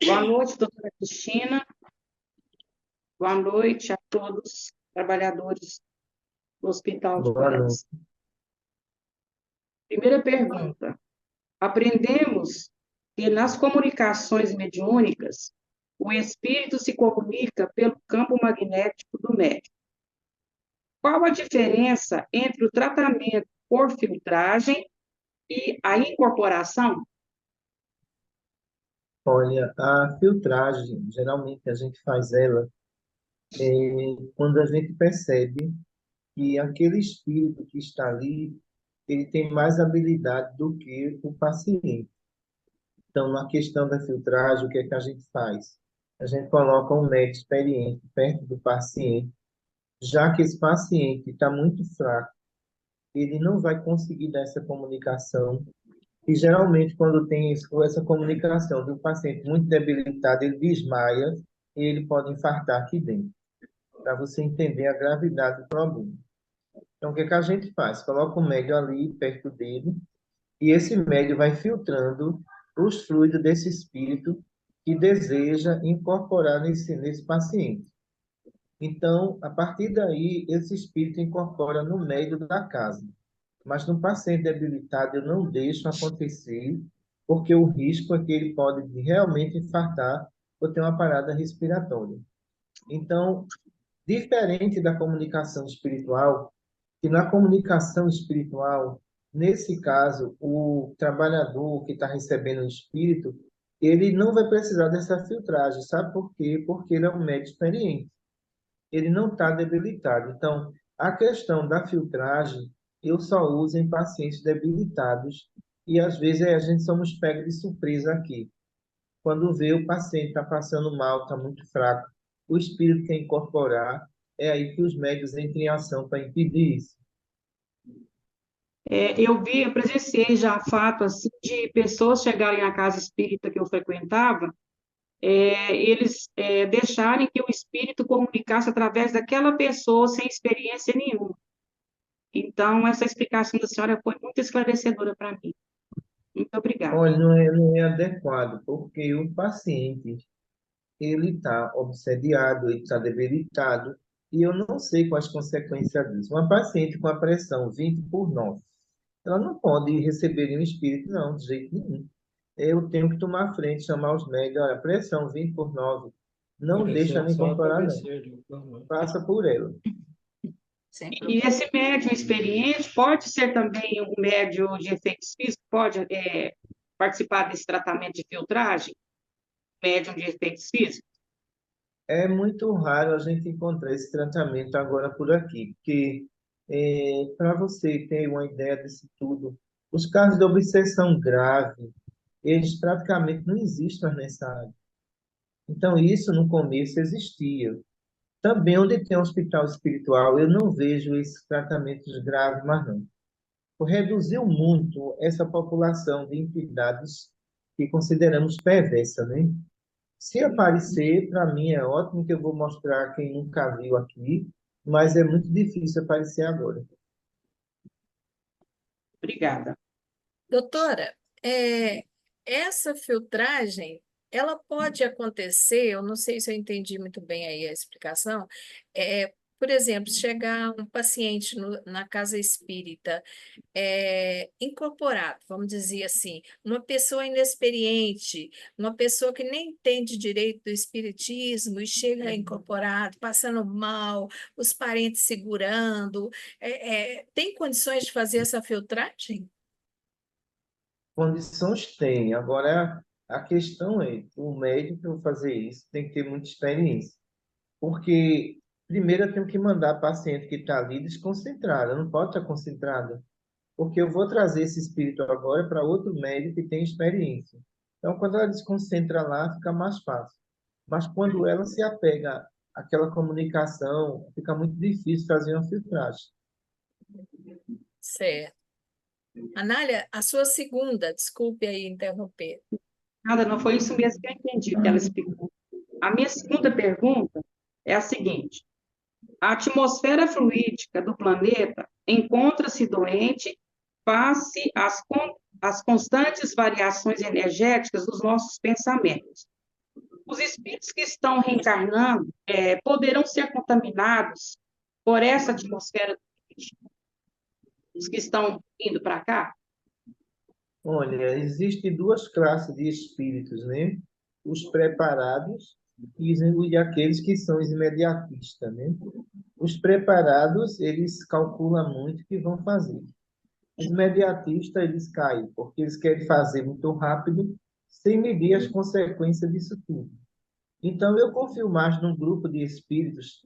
Boa noite, doutora Cristina. Boa noite a todos, trabalhadores do Hospital de Boa noite. Goiás. Primeira pergunta. Aprendemos que nas comunicações mediúnicas, o espírito se comunica pelo campo magnético do médium. Qual a diferença entre o tratamento por filtragem e a incorporação? Olha, a filtragem, geralmente a gente faz ela quando a gente percebe que aquele espírito que está ali, ele tem mais habilidade do que o paciente. Então, na questão da filtragem, o que é que a gente faz? A gente coloca um médico experiente perto do paciente, já que esse paciente está muito fraco, ele não vai conseguir dar essa comunicação. E geralmente, quando tem essa comunicação de um paciente muito debilitado, ele desmaia e ele pode infartar aqui dentro, para você entender a gravidade do problema. Então, o que é que a gente faz? Coloca o médio ali perto dele e esse médio vai filtrando os fluidos desse espírito que deseja incorporar nesse paciente. Então, a partir daí, esse espírito incorpora no médio da casa. Mas no paciente debilitado, eu não deixo acontecer, porque o risco é que ele pode realmente infartar ou ter uma parada respiratória. Então, diferente da comunicação espiritual, que na comunicação espiritual, nesse caso, o trabalhador que está recebendo o espírito, ele não vai precisar dessa filtragem, sabe por quê? Porque ele é um médico experiente, ele não está debilitado. Então, a questão da filtragem, eu só uso em pacientes debilitados e às vezes a gente somos pegos de surpresa aqui. Quando vê o paciente está passando mal, está muito fraco, o espírito quer incorporar, é aí que os médicos entram em ação para impedir isso. Eu presenciei já fato assim, de pessoas chegarem à casa espírita que eu frequentava, eles deixarem que o espírito comunicasse através daquela pessoa sem experiência nenhuma. Então, essa explicação da senhora foi muito esclarecedora para mim. Muito obrigada. Olha, não é adequado, porque o paciente, ele está obsediado, ele está debilitado, e eu não sei quais as consequências disso. Uma paciente com a pressão 20/9, ela não pode receber nenhum espírito, não, de jeito nenhum. Eu tenho que tomar a frente, chamar os médicos, olha, pressão 20/9, não deixa ela incorporar, não. Passa por ela. E esse médium experiente pode ser também um médium de efeitos físicos, pode participar desse tratamento de filtragem, médium de efeitos físicos? É muito raro a gente encontrar esse tratamento agora por aqui, porque para você ter uma ideia disso tudo, os casos de obsessão grave, eles praticamente não existem mais nessa área. Então, isso no começo existia. Também onde tem um hospital espiritual, eu não vejo esses tratamentos graves mais não. Reduziu muito essa população de entidades que consideramos perversa, né? Se aparecer, para mim é ótimo que eu vou mostrar quem nunca viu aqui, mas é muito difícil aparecer agora. Obrigada. Doutora, essa filtragem, ela pode acontecer, eu não sei se eu entendi muito bem aí a explicação, por exemplo, chegar um paciente na casa espírita, incorporado, vamos dizer assim, uma pessoa inexperiente, uma pessoa que nem entende direito do espiritismo e chega incorporado, passando mal, os parentes segurando, tem condições de fazer essa filtragem? Condições tem. Agora, a questão é, o médico para fazer isso tem que ter muita experiência. Porque, primeiro, eu tenho que mandar a paciente que está ali desconcentrada, não pode estar concentrada. Porque eu vou trazer esse espírito agora para outro médico que tem experiência. Então, quando ela desconcentra lá, fica mais fácil. Mas quando ela se apega àquela comunicação, fica muito difícil fazer uma filtragem. Certo. Anália, a sua segunda, desculpe aí interromper. Nada, não foi isso mesmo que eu entendi que ela explicou. A minha segunda pergunta é a seguinte: a atmosfera fluídica do planeta encontra-se doente face às constantes variações energéticas dos nossos pensamentos. Os espíritos que estão reencarnando poderão ser contaminados por essa atmosfera, os que estão indo para cá? Olha, existem duas classes de espíritos, né? Os preparados e aqueles que são os imediatistas, né? Os preparados, eles calculam muito o que vão fazer. Os imediatistas, eles caem, porque eles querem fazer muito rápido, sem medir as consequências disso tudo. Então, eu confio mais num grupo de espíritos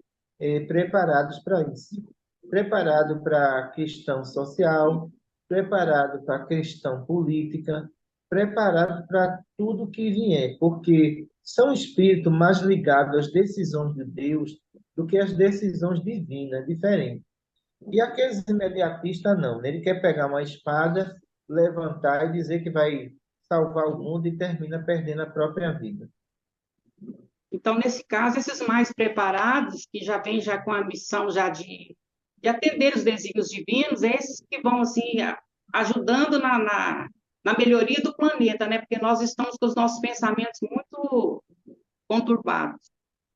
preparados para isso. Preparado para a questão social, preparado para a questão política, preparado para tudo que vier, porque são espíritos mais ligados às decisões de Deus do que às decisões divinas, diferente. E aqueles imediatistas, não, né? Ele quer pegar uma espada, levantar e dizer que vai salvar o mundo e termina perdendo a própria vida. Então, nesse caso, esses mais preparados, que já vêm já com a missão já de atender os desígnios divinos, é esses que vão, assim, ajudando na melhoria do planeta, né? Porque nós estamos com os nossos pensamentos muito conturbados.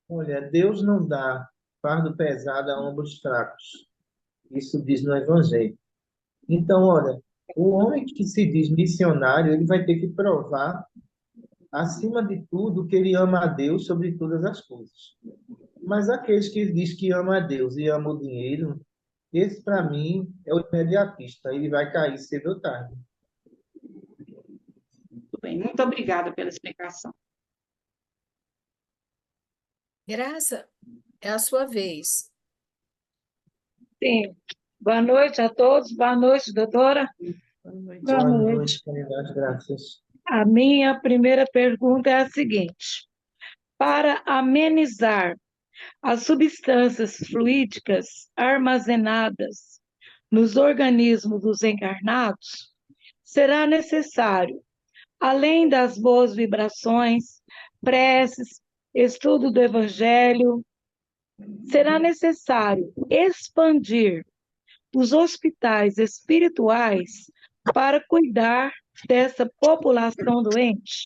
Olha, Deus não dá fardo pesado a ombros fracos. Isso diz no Evangelho. Então, olha, o homem que se diz missionário, ele vai ter que provar, acima de tudo, que ele ama a Deus sobre todas as coisas. Mas aqueles que diz que ama a Deus e ama o dinheiro, esse, para mim, é o imediatista. Ele vai cair cedo ou tarde. Tudo bem, muito obrigada pela explicação. Graça, é a sua vez. Sim. Boa noite a todos. Boa noite, doutora. Boa Boa noite. noite, caridade, graças. A minha primeira pergunta é a seguinte: para amenizar as substâncias fluídicas armazenadas nos organismos dos encarnados, será necessário, além das boas vibrações, preces, estudo do Evangelho, será necessário expandir os hospitais espirituais para cuidar dessa população doente?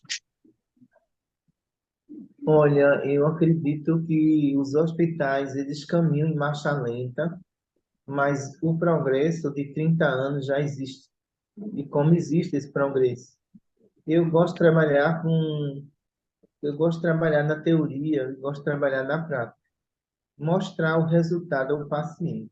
Olha, eu acredito que os hospitais, eles caminham em marcha lenta, mas o progresso de 30 anos já existe. E como existe esse progresso? Eu gosto de trabalhar com, eu gosto de trabalhar na teoria, eu gosto de trabalhar na prática. Mostrar o resultado ao paciente.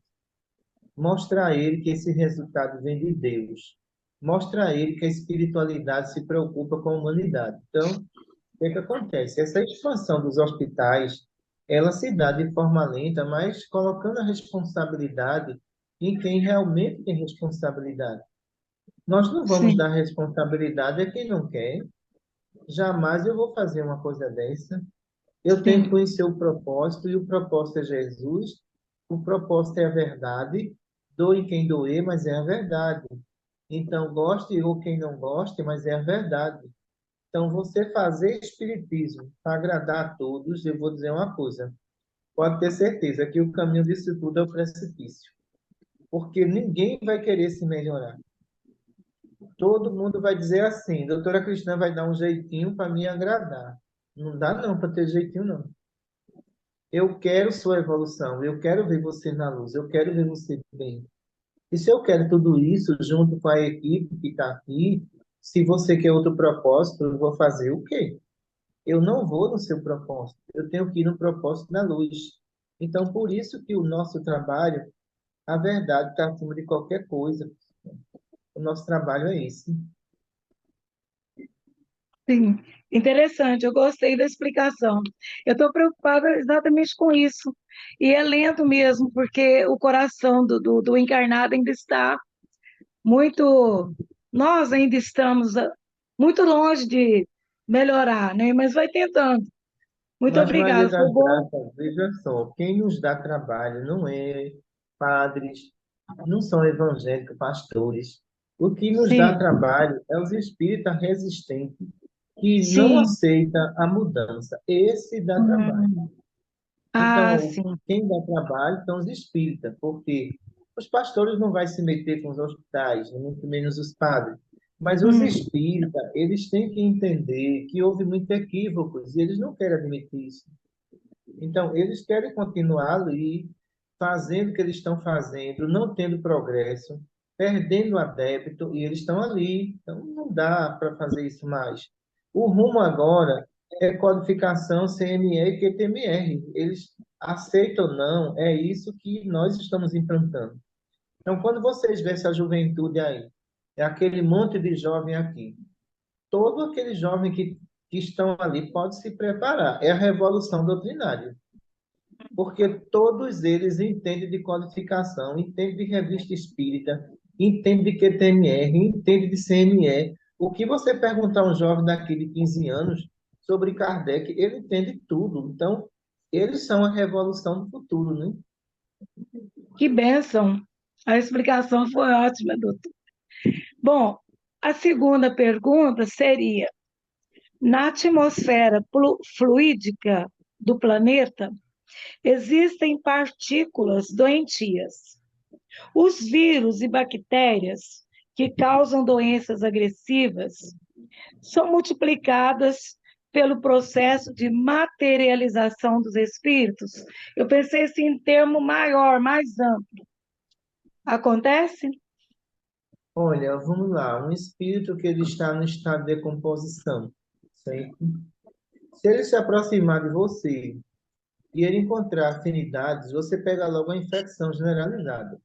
Mostrar a ele que esse resultado vem de Deus. Mostrar a ele que a espiritualidade se preocupa com a humanidade. Então, o que é que acontece? Essa expansão dos hospitais, ela se dá de forma lenta, mas colocando a responsabilidade em quem realmente tem responsabilidade. Nós não vamos Sim, dar responsabilidade a quem não quer. Jamais eu vou fazer uma coisa dessa. Eu tenho que sim, conhecer o propósito, e o propósito é Jesus. O propósito é a verdade. Doe quem doer, mas é a verdade. Então, goste ou quem não goste, mas é a verdade. Então, você fazer espiritismo para agradar a todos, eu vou dizer uma coisa. Pode ter certeza que o caminho disso tudo é o precipício. Porque ninguém vai querer se melhorar. Todo mundo vai dizer assim, doutora Cristina vai dar um jeitinho para me agradar. Não dá não para ter jeitinho, não. Eu quero sua evolução, eu quero ver você na luz, eu quero ver você bem. E se eu quero tudo isso junto com a equipe que está aqui, se você quer outro propósito, eu vou fazer o quê? Eu não vou no seu propósito, eu tenho que ir no propósito da luz. Então, por isso que o nosso trabalho, a verdade está acima de qualquer coisa. O nosso trabalho é esse. sim. Interessante, eu gostei da explicação. Eu estou preocupada exatamente com isso. E é lento mesmo, porque o coração do encarnado ainda está muito. Nós ainda estamos muito longe de melhorar, né? Mas vai tentando. Muito Mas, Maria obrigada, foi das bom. Graças, veja só, quem nos dá trabalho não é padres, não são evangélicos, pastores. O que nos dá Sim, trabalho é os espíritas resistentes que não sim. aceita a mudança. Esse dá trabalho. Hum. Ah, Então, sim. quem dá trabalho são os espíritas, porque os pastores não vão se meter com os hospitais, muito menos os padres. Mas os Hum, espíritas, eles têm que entender que houve muitos equívocos e eles não querem admitir isso. Então, eles querem continuar ali, fazendo o que eles estão fazendo, não tendo progresso, perdendo adepto, e eles estão ali. Então, não dá para fazer isso mais. O rumo agora é codificação CME e QTMR. Eles aceitam ou não, é isso que nós estamos implantando. Então, quando vocês vêem essa juventude aí, é aquele monte de jovem aqui, todo aquele jovem que estão ali pode se preparar. É a revolução doutrinária, porque todos eles entendem de codificação, entendem de revista espírita, entendem de QTMR, entendem de CME. O que você perguntar a um jovem daqui de 15 anos sobre Kardec, ele entende tudo. Então, eles são a revolução do futuro, né? que bênção. A explicação foi ótima, doutor. Bom, a segunda pergunta seria: na atmosfera fluídica do planeta, existem partículas doentias. Os vírus e bactérias que causam doenças agressivas são multiplicadas pelo processo de materialização dos espíritos. Eu pensei assim em termo maior, mais amplo. Acontece? Olha, vamos lá. Um espírito que ele está no estado de decomposição, certo? Se ele se aproximar de você e ele encontrar afinidades, você pega logo a infecção generalizada.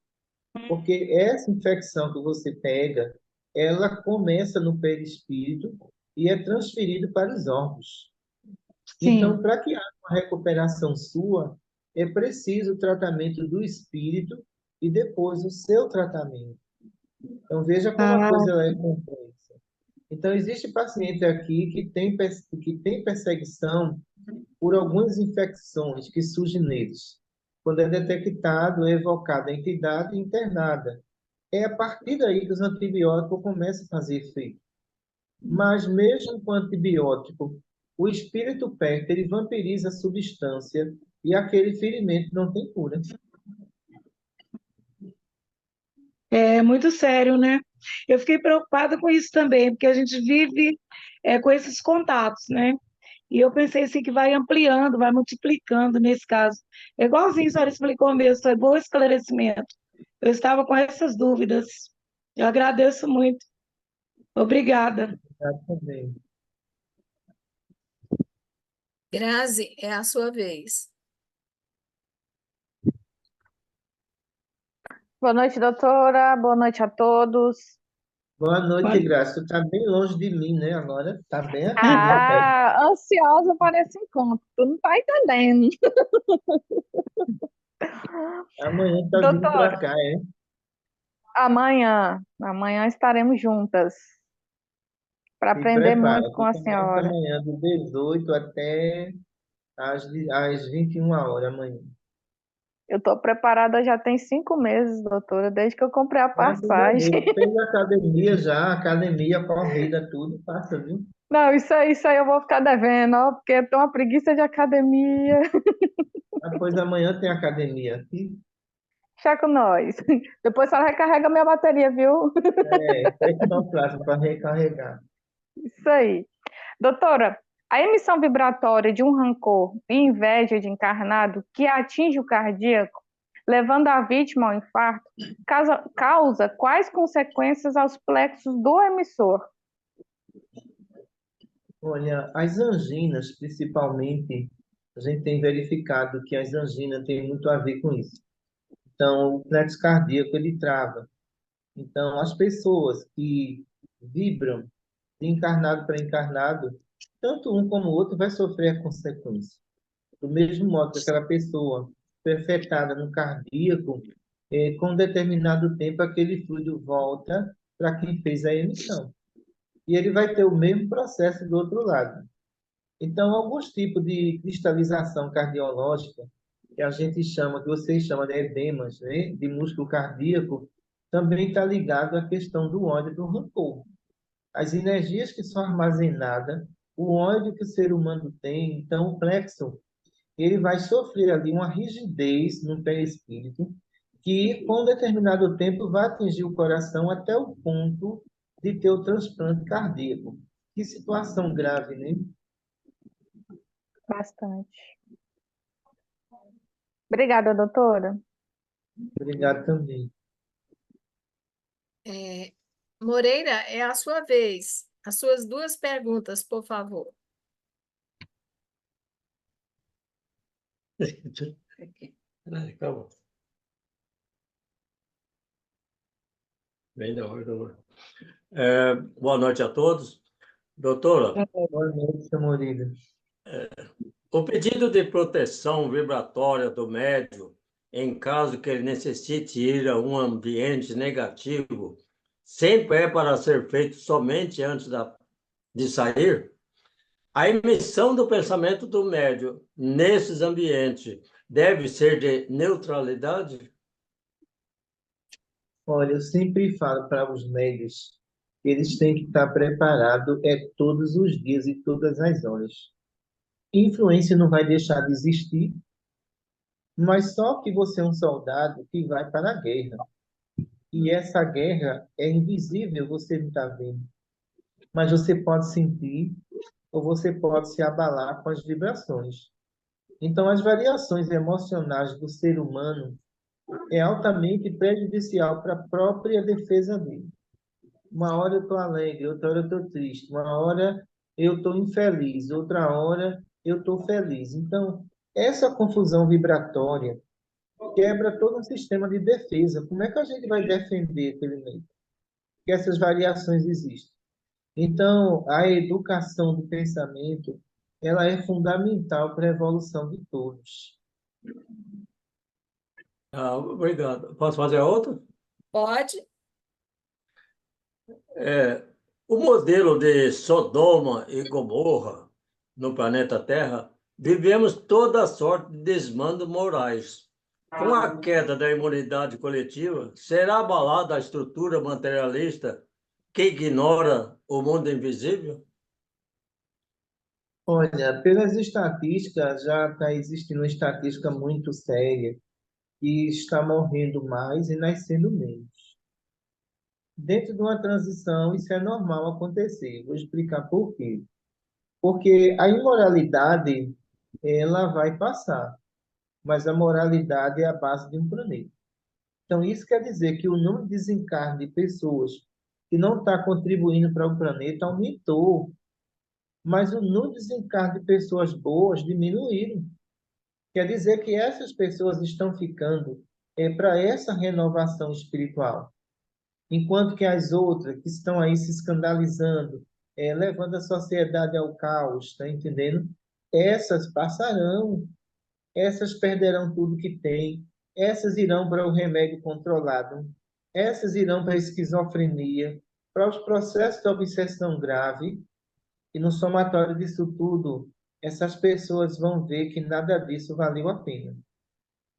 Porque essa infecção que você pega, ela começa no perispírito e é transferida para os órgãos. Então, Sim. para que haja uma recuperação sua, é preciso o tratamento do espírito e depois o seu tratamento. Então, veja como a Ah, coisa ela é complexa. Então, existe paciente aqui que tem perseguição por algumas infecções que surgem neles. Quando é detectado, é evocada a entidade internada. É a partir daí que os antibióticos começam a fazer efeito. Mas mesmo com antibiótico, o espírito perto, ele vampiriza a substância e aquele ferimento não tem cura. é muito sério, né? Eu fiquei preocupada com isso também, porque a gente vive com esses contatos, né? E eu pensei assim que vai ampliando, vai multiplicando nesse caso. É igualzinho a senhora explicou mesmo, foi bom esclarecimento. Eu estava com essas dúvidas. Eu agradeço muito. Obrigada. Tá também. Grazi, é a sua vez. Boa noite, doutora. Boa noite a todos. Boa noite, Olha, Graça. Tu está bem longe de mim, né? Agora está bem aqui, bem perto. Ah, ansiosa para esse encontro. Tu não tá entendendo. Amanhã tá vindo para Doutora, cá, é? amanhã estaremos juntas para Se aprender prepara. muito com Tu a começa senhora. amanhã do 18 até às 21 horas amanhã. Eu estou preparada já tem 5 meses, doutora, desde que eu comprei a Graças a passagem. Deus. Fez academia já, academia, corrida, tudo. Passa, viu? Não, isso aí eu vou ficar devendo, ó, porque eu tenho uma preguiça de academia. Depois amanhã tem academia aqui. Deixa com nós. Depois só recarrega minha bateria, viu? É, tecnoplasma para recarregar. Isso aí. Doutora, a emissão vibratória de um rancor e inveja de encarnado que atinge o cardíaco, levando a vítima ao infarto, causa quais consequências aos plexos do emissor? Olha, as anginas, principalmente, a gente tem verificado que as anginas têm muito a ver com isso. Então, o plexo cardíaco, ele trava. Então, as pessoas que vibram de encarnado para encarnado, tanto um como o outro vai sofrer a consequência. Do mesmo modo que aquela pessoa foi afetada no cardíaco, com um determinado tempo aquele fluido volta para quem fez a emissão. E ele vai ter o mesmo processo do outro lado. Então, alguns tipos de cristalização cardiológica, que a gente chama, que vocês chamam de edemas, né, de músculo cardíaco, também está ligado à questão do ódio e do rancor. As energias que são armazenadas, o ódio que o ser humano tem, então o plexo, ele vai sofrer ali uma rigidez no perispírito, que com um determinado tempo vai atingir o coração até o ponto de ter o transplante cardíaco. Que situação grave, né? Bastante. Obrigada, doutora. Obrigado também. Moreira, é a sua vez. As suas duas perguntas, por favor. Calma. Bem da hora, doutor. Boa noite a todos. Doutora, Boa noite, seu Moreira. o pedido de proteção vibratória do médium, em caso que ele necessite ir a um ambiente negativo, sempre é para ser feito somente antes de sair? A emissão do pensamento do médium nesses ambientes deve ser de neutralidade? Olha, eu sempre falo para os médios que eles têm que estar preparados todos os dias e todas as horas. Influência não vai deixar de existir, mas só que você é um soldado que vai para a guerra. E essa guerra é invisível, você não está vendo. Mas você pode sentir ou você pode se abalar com as vibrações. Então, as variações emocionais do ser humano é altamente prejudicial para a própria defesa dele. Uma hora eu estou alegre, outra hora eu estou triste, uma hora eu estou infeliz, outra hora eu estou feliz. Então, essa confusão vibratória quebra todo um sistema de defesa. Como é que a gente vai defender aquele meio? Que essas variações existem. Então, a educação do pensamento, ela é fundamental para a evolução de todos. Obrigado. Posso fazer a outra? Pode? O modelo de Sodoma e Gomorra no planeta Terra, vivemos toda sorte de desmandos morais. Com a queda da imunidade coletiva, será abalada a estrutura materialista que ignora o mundo invisível? Olha, pelas estatísticas, já está existindo uma estatística muito séria que está morrendo mais e nascendo menos. Dentro de uma transição, isso é normal acontecer. Vou explicar por quê. Porque a imoralidade, ela vai passar, mas a moralidade é a base de um planeta. Então, isso quer dizer que o número de desencarne de pessoas que não está contribuindo para o planeta aumentou, mas o número de desencarne de pessoas boas diminuíram. Quer dizer que essas pessoas estão ficando para essa renovação espiritual, enquanto que as outras que estão aí se escandalizando, levando a sociedade ao caos, está entendendo? Essas passarão, essas perderão tudo que têm, essas irão para o remédio controlado, essas irão para a esquizofrenia, para os processos de obsessão grave, e no somatório disso tudo, essas pessoas vão ver que nada disso valeu a pena.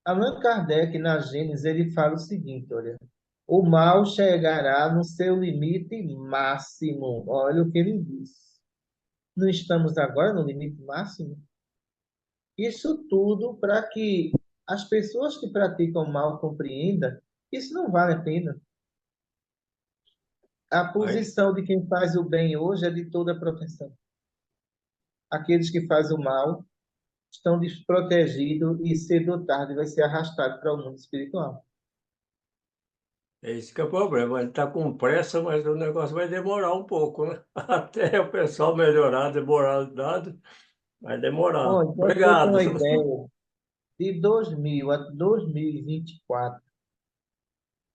Allan Kardec, na Gênesis, ele fala o seguinte, olha, o mal chegará no seu limite máximo. Olha o que ele diz. Não estamos agora no limite máximo? Isso tudo para que as pessoas que praticam mal compreendam que isso não vale a pena. A posição de quem faz o bem hoje é de toda a proteção. Aqueles que fazem o mal estão desprotegidos e cedo ou tarde vai ser arrastado para o mundo espiritual. É isso que é o problema. Ele está com pressa, mas o negócio vai demorar um pouco, né? Até o pessoal melhorar a moralidade, vai demorar. Olha, para você ter Obrigado. uma ideia, de 2000 a 2024,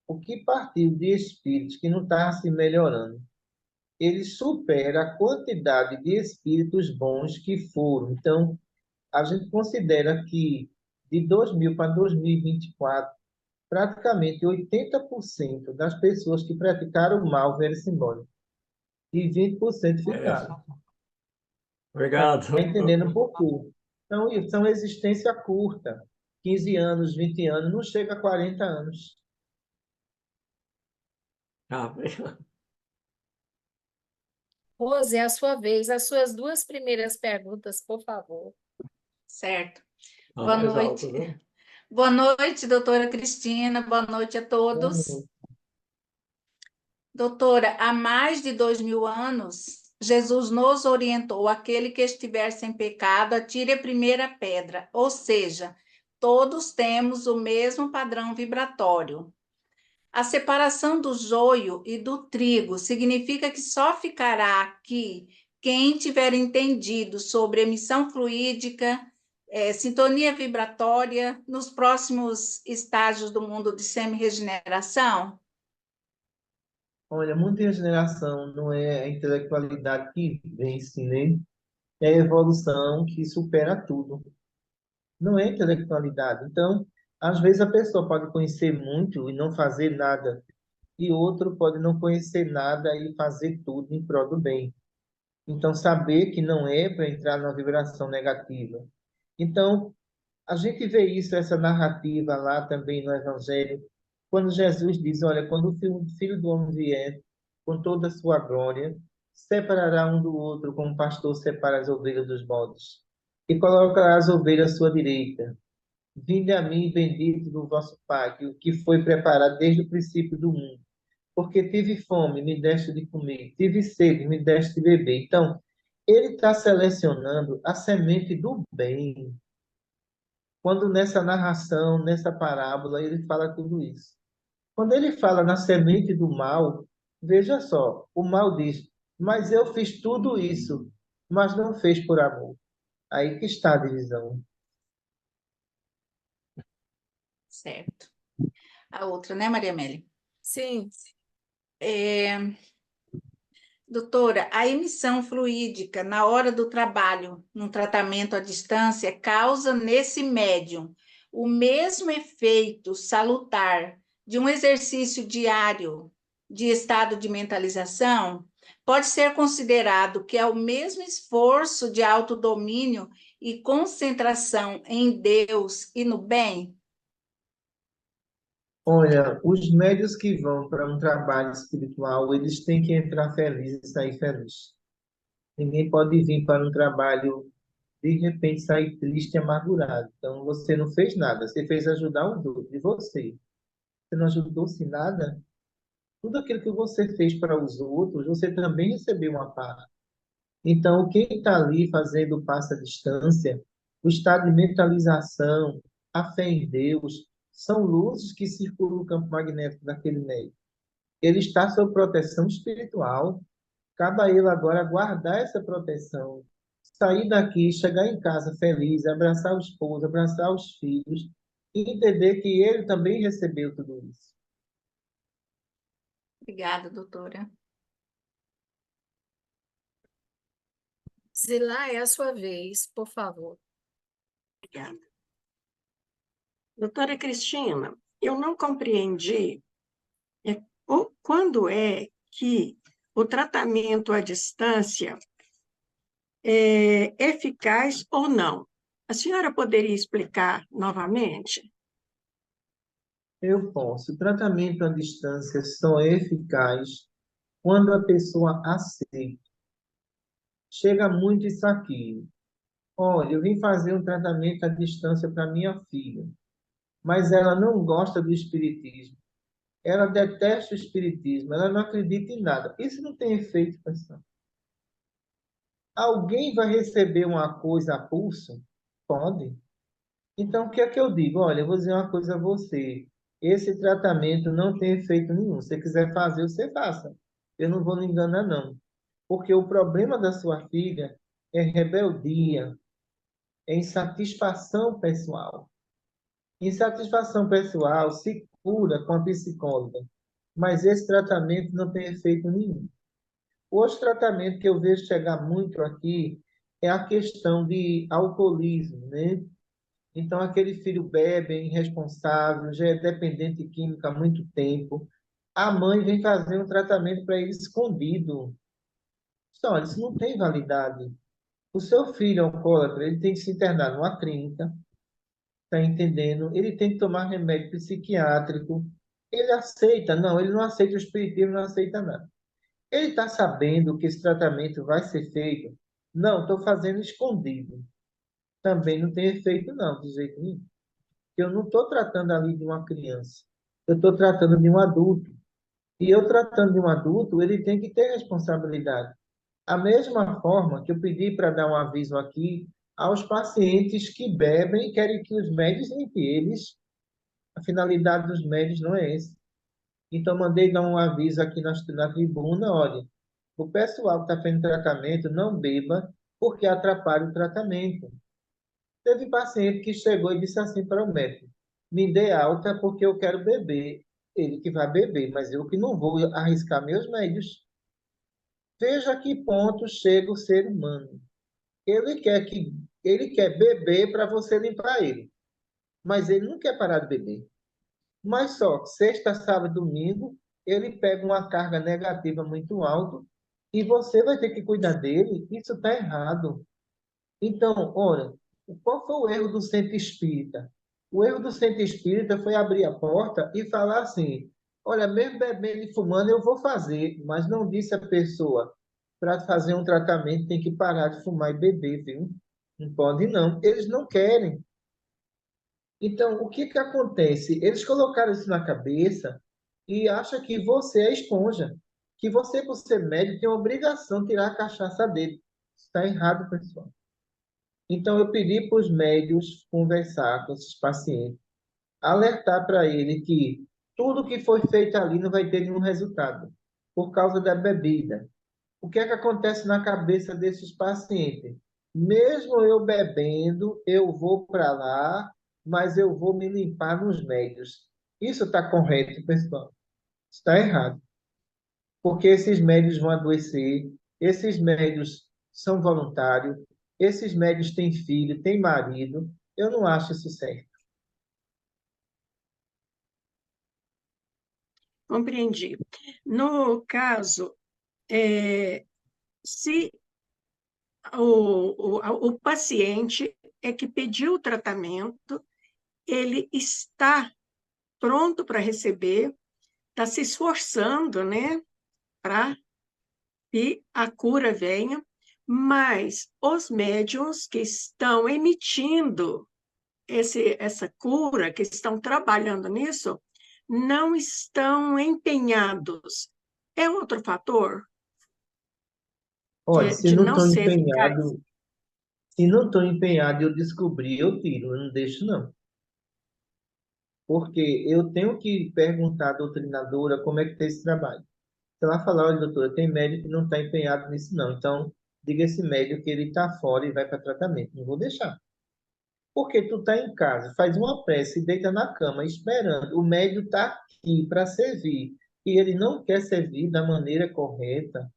o que partiu de espíritos que não estavam se melhorando, ele supera a quantidade de espíritos bons que foram. Então, a gente considera que de 2000 para 2024, praticamente 80% das pessoas que praticaram o mal vieram-se embora. E 20% ficaram. Obrigado. Está entendendo por quê? Então, são existência curta. 15 anos, 20 anos, não chega a 40 anos. Obrigado. Rose, é a sua vez. As suas duas primeiras perguntas, por favor. Certo. Boa Mais noite. alto, viu? Boa noite, doutora Cristina. Boa noite a todos. Doutora, há mais de 2000 anos, Jesus nos orientou: aquele que estiver sem pecado, atire a primeira pedra. Ou seja, todos temos o mesmo padrão vibratório. A separação do joio e do trigo significa que só ficará aqui quem tiver entendido sobre emissão fluídica, sintonia vibratória, nos próximos estágios do mundo de semi-regeneração? Olha, muita regeneração não é a intelectualidade que vence, né? É a evolução que supera tudo. Não é intelectualidade. Então, às vezes a pessoa pode conhecer muito e não fazer nada, e outro pode não conhecer nada e fazer tudo em prol do bem. Então, saber que não é para entrar na vibração negativa. Então, a gente vê isso, essa narrativa lá também no Evangelho, quando Jesus diz: olha, quando o Filho do Homem vier com toda a sua glória, separará um do outro, como o pastor separa as ovelhas dos bodes, e colocará as ovelhas à sua direita. Vinde a mim, bendito do vosso Pai, que foi preparado desde o princípio do mundo. Porque tive fome, me deste de comer, tive sede, me deste de beber. Então, ele está selecionando a semente do bem. Quando nessa narração, nessa parábola, ele fala tudo isso. Quando ele fala na semente do mal, veja só, o mal diz: mas eu fiz tudo isso, mas não fez por amor. Aí que está a divisão. Certo. A outra, né, Maria Amélia? Sim, Doutora, a emissão fluídica na hora do trabalho, num tratamento à distância, causa nesse médium o mesmo efeito salutar de um exercício diário de estado de mentalização? Pode ser considerado que é o mesmo esforço de autodomínio e concentração em Deus e no bem? Olha, os médios que vão para um trabalho espiritual, eles têm que entrar felizes e sair felizes. Ninguém pode vir para um trabalho, de repente, sair triste e amargurado. Então, você não fez nada, você fez ajudar os outros. E você? Você não ajudou-se nada? Tudo aquilo que você fez para os outros, você também recebeu uma parte. Então, quem está ali fazendo o passo à distância, o estado de mentalização, a fé em Deus, são luzes que circulam no campo magnético daquele meio. Ele está sob proteção espiritual. Cabe a ele agora guardar essa proteção, sair daqui, chegar em casa feliz, abraçar o esposo, abraçar os filhos e entender que ele também recebeu tudo isso. Obrigada, doutora. Zilá, é a sua vez, por favor. Obrigada. Doutora Cristina, eu não compreendi quando é que o tratamento à distância é eficaz ou não. A senhora poderia explicar novamente? Eu posso. O tratamento à distância só é eficaz quando a pessoa aceita. Chega muito isso aqui. Olha, eu vim fazer um tratamento à distância para minha filha, mas ela não gosta do espiritismo. Ela detesta o espiritismo, ela não acredita em nada. Isso não tem efeito, pessoal. Alguém vai receber uma coisa a pulso? Pode. Então, o que é que eu digo? Olha, eu vou dizer uma coisa a você. Esse tratamento não tem efeito nenhum. Se você quiser fazer, você faça. Eu não vou lhe enganar, não. Porque o problema da sua filha é rebeldia, é insatisfação pessoal. Insatisfação pessoal se cura com a psicóloga, mas esse tratamento não tem efeito nenhum. O outro tratamento que eu vejo chegar muito aqui é a questão de alcoolismo, né? Então, aquele filho bebe, é irresponsável, já é dependente de química há muito tempo. A mãe vem fazer um tratamento para ele escondido. Só, isso não tem validade. O seu filho alcoólatra, ele tem que se internar numa clínica, tá entendendo? Ele tem que tomar remédio psiquiátrico. Ele aceita? Não, ele não aceita o espiritismo, não aceita nada. Ele está sabendo que esse tratamento vai ser feito? Não, estou fazendo escondido. Também não tem efeito, não, de jeito nenhum. Eu não estou tratando ali de uma criança. Eu estou tratando de um adulto. E eu tratando de um adulto, ele tem que ter responsabilidade. A mesma forma que eu pedi para dar um aviso aqui aos pacientes que bebem e querem que os médicos limpem eles, a finalidade dos médicos não é essa. Então, mandei dar um aviso aqui na tribuna, olha, o pessoal que está fazendo tratamento não beba porque atrapalha o tratamento. Teve paciente que chegou e disse assim para o médico, me dê alta porque eu quero beber. Ele que vai beber, mas eu que não vou arriscar meus médios. Veja a que ponto chega o ser humano. Ele quer beber para você limpar ele, mas ele não quer parar de beber. Mas só sexta, sábado, domingo, ele pega uma carga negativa muito alta e você vai ter que cuidar dele. Isso está errado. Então, olha, qual foi o erro do centro espírita? O erro do centro espírita foi abrir a porta e falar assim: olha, mesmo bebendo e fumando, eu vou fazer, mas não disse a pessoa, para fazer um tratamento tem que parar de fumar e beber, viu? Não pode não. Eles não querem. Então, o que que acontece? Eles colocaram isso na cabeça e acham que você é esponja, que você, por ser médico, tem a obrigação de tirar a cachaça dele. Está errado, pessoal. Então, eu pedi para os médios conversar com esses pacientes, alertar para ele que tudo que foi feito ali não vai ter nenhum resultado, por causa da bebida. O que é que acontece na cabeça desses pacientes? Mesmo eu bebendo, eu vou para lá, mas eu vou me limpar nos médios. Isso está correto, pessoal? Está errado. Porque esses médios vão adoecer, esses médios são voluntários, esses médios têm filho, têm marido. Eu não acho isso certo. Compreendi. No caso, se o paciente é que pediu o tratamento, ele está pronto para receber, está se esforçando, né, para que a cura venha, mas os médiuns que estão emitindo essa cura, que estão trabalhando nisso, não estão empenhados. É outro fator Olha, se de não não estou ser eficaz. empenhado, se não estou empenhado e eu descobrir, eu tiro, eu não deixo não. Porque eu tenho que perguntar à doutrinadora como é que está esse trabalho. Se ela falar, olha, doutora, tem médico que não está empenhado nisso, não. Então, diga a esse médico que ele está fora e vai para tratamento. Não vou deixar. Porque tu está em casa, faz uma prece, deita na cama, esperando. O médico está aqui para servir. E ele não quer servir da maneira correta.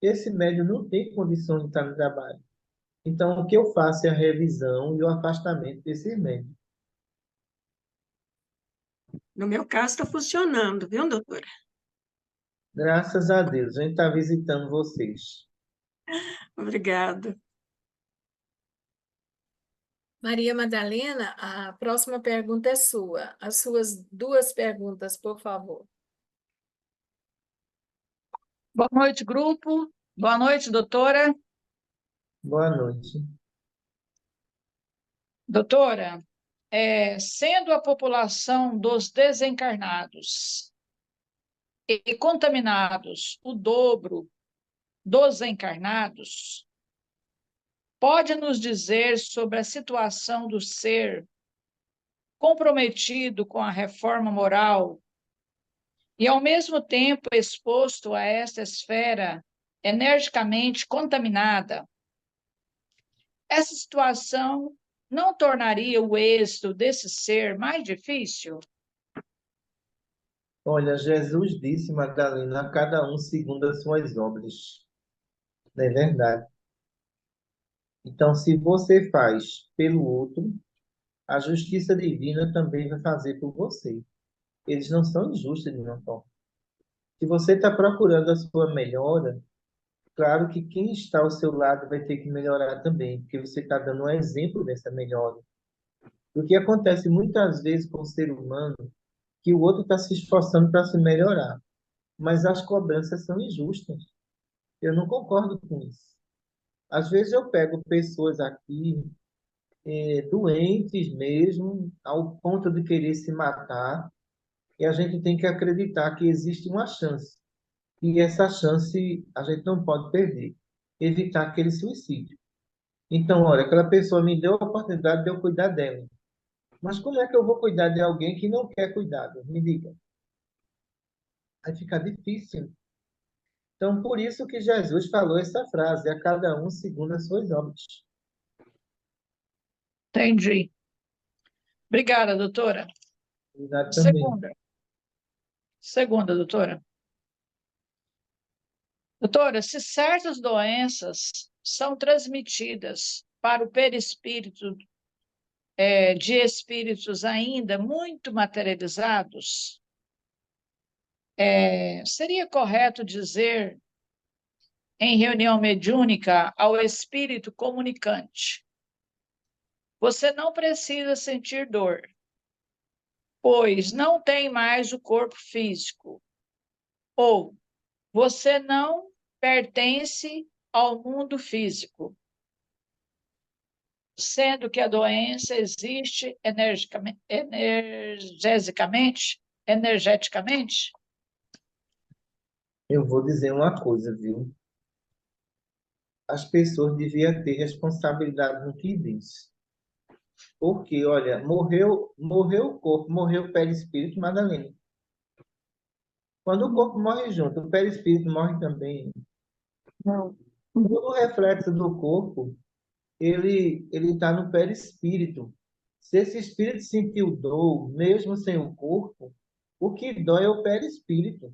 Esse médico não tem condição de estar no trabalho. Então, o que eu faço é a revisão e o afastamento desse médico. No meu caso, está funcionando, viu, doutora? Graças a Deus, a gente está visitando vocês. Obrigada. Maria Madalena, a próxima pergunta é sua. As suas duas perguntas, por favor. Boa noite, grupo. Boa noite, doutora. Boa noite. Doutora, sendo a população dos desencarnados e contaminados o dobro dos encarnados, pode nos dizer sobre a situação do ser comprometido com a reforma moral e, ao mesmo tempo, exposto a esta esfera energicamente contaminada? Essa situação não tornaria o êxito desse ser mais difícil? Olha, Jesus disse, Madalena, a cada um segundo as suas obras. Não é verdade? Então, se você faz pelo outro, a justiça divina também vai fazer por você. Eles não são injustos de nenhuma forma. Se você está procurando a sua melhora, claro que quem está ao seu lado vai ter que melhorar também, porque você está dando um exemplo dessa melhora. O que acontece muitas vezes com o ser humano, que o outro está se esforçando para se melhorar, mas as cobranças são injustas. Eu não concordo com isso. Às vezes eu pego pessoas aqui, doentes mesmo, ao ponto de querer se matar, e a gente tem que acreditar que existe uma chance. E essa chance a gente não pode perder. Evitar aquele suicídio. Então, olha, aquela pessoa me deu a oportunidade de eu cuidar dela. Mas como é que eu vou cuidar de alguém que não quer cuidado? Me diga. Vai ficar difícil. Então, por isso que Jesus falou essa frase, a cada um segundo as suas obras. Entendi. Obrigada, doutora. Obrigado também. Segunda, doutora. Doutora, se certas doenças são transmitidas para o perispírito de espíritos ainda muito materializados, seria correto dizer, em reunião mediúnica, ao espírito comunicante: você não precisa sentir dor, pois não tem mais o corpo físico, ou você não pertence ao mundo físico, sendo que a doença existe energeticamente? Eu vou dizer uma coisa, viu? As pessoas deviam ter responsabilidade no que diz. Porque, olha, morreu o corpo, morreu o perispírito, Madalena. Quando o corpo morre junto, o perispírito morre também. Não. Todo o reflexo do corpo, ele está no perispírito. Se esse espírito sentiu dor, mesmo sem o corpo, o que dói é o perispírito.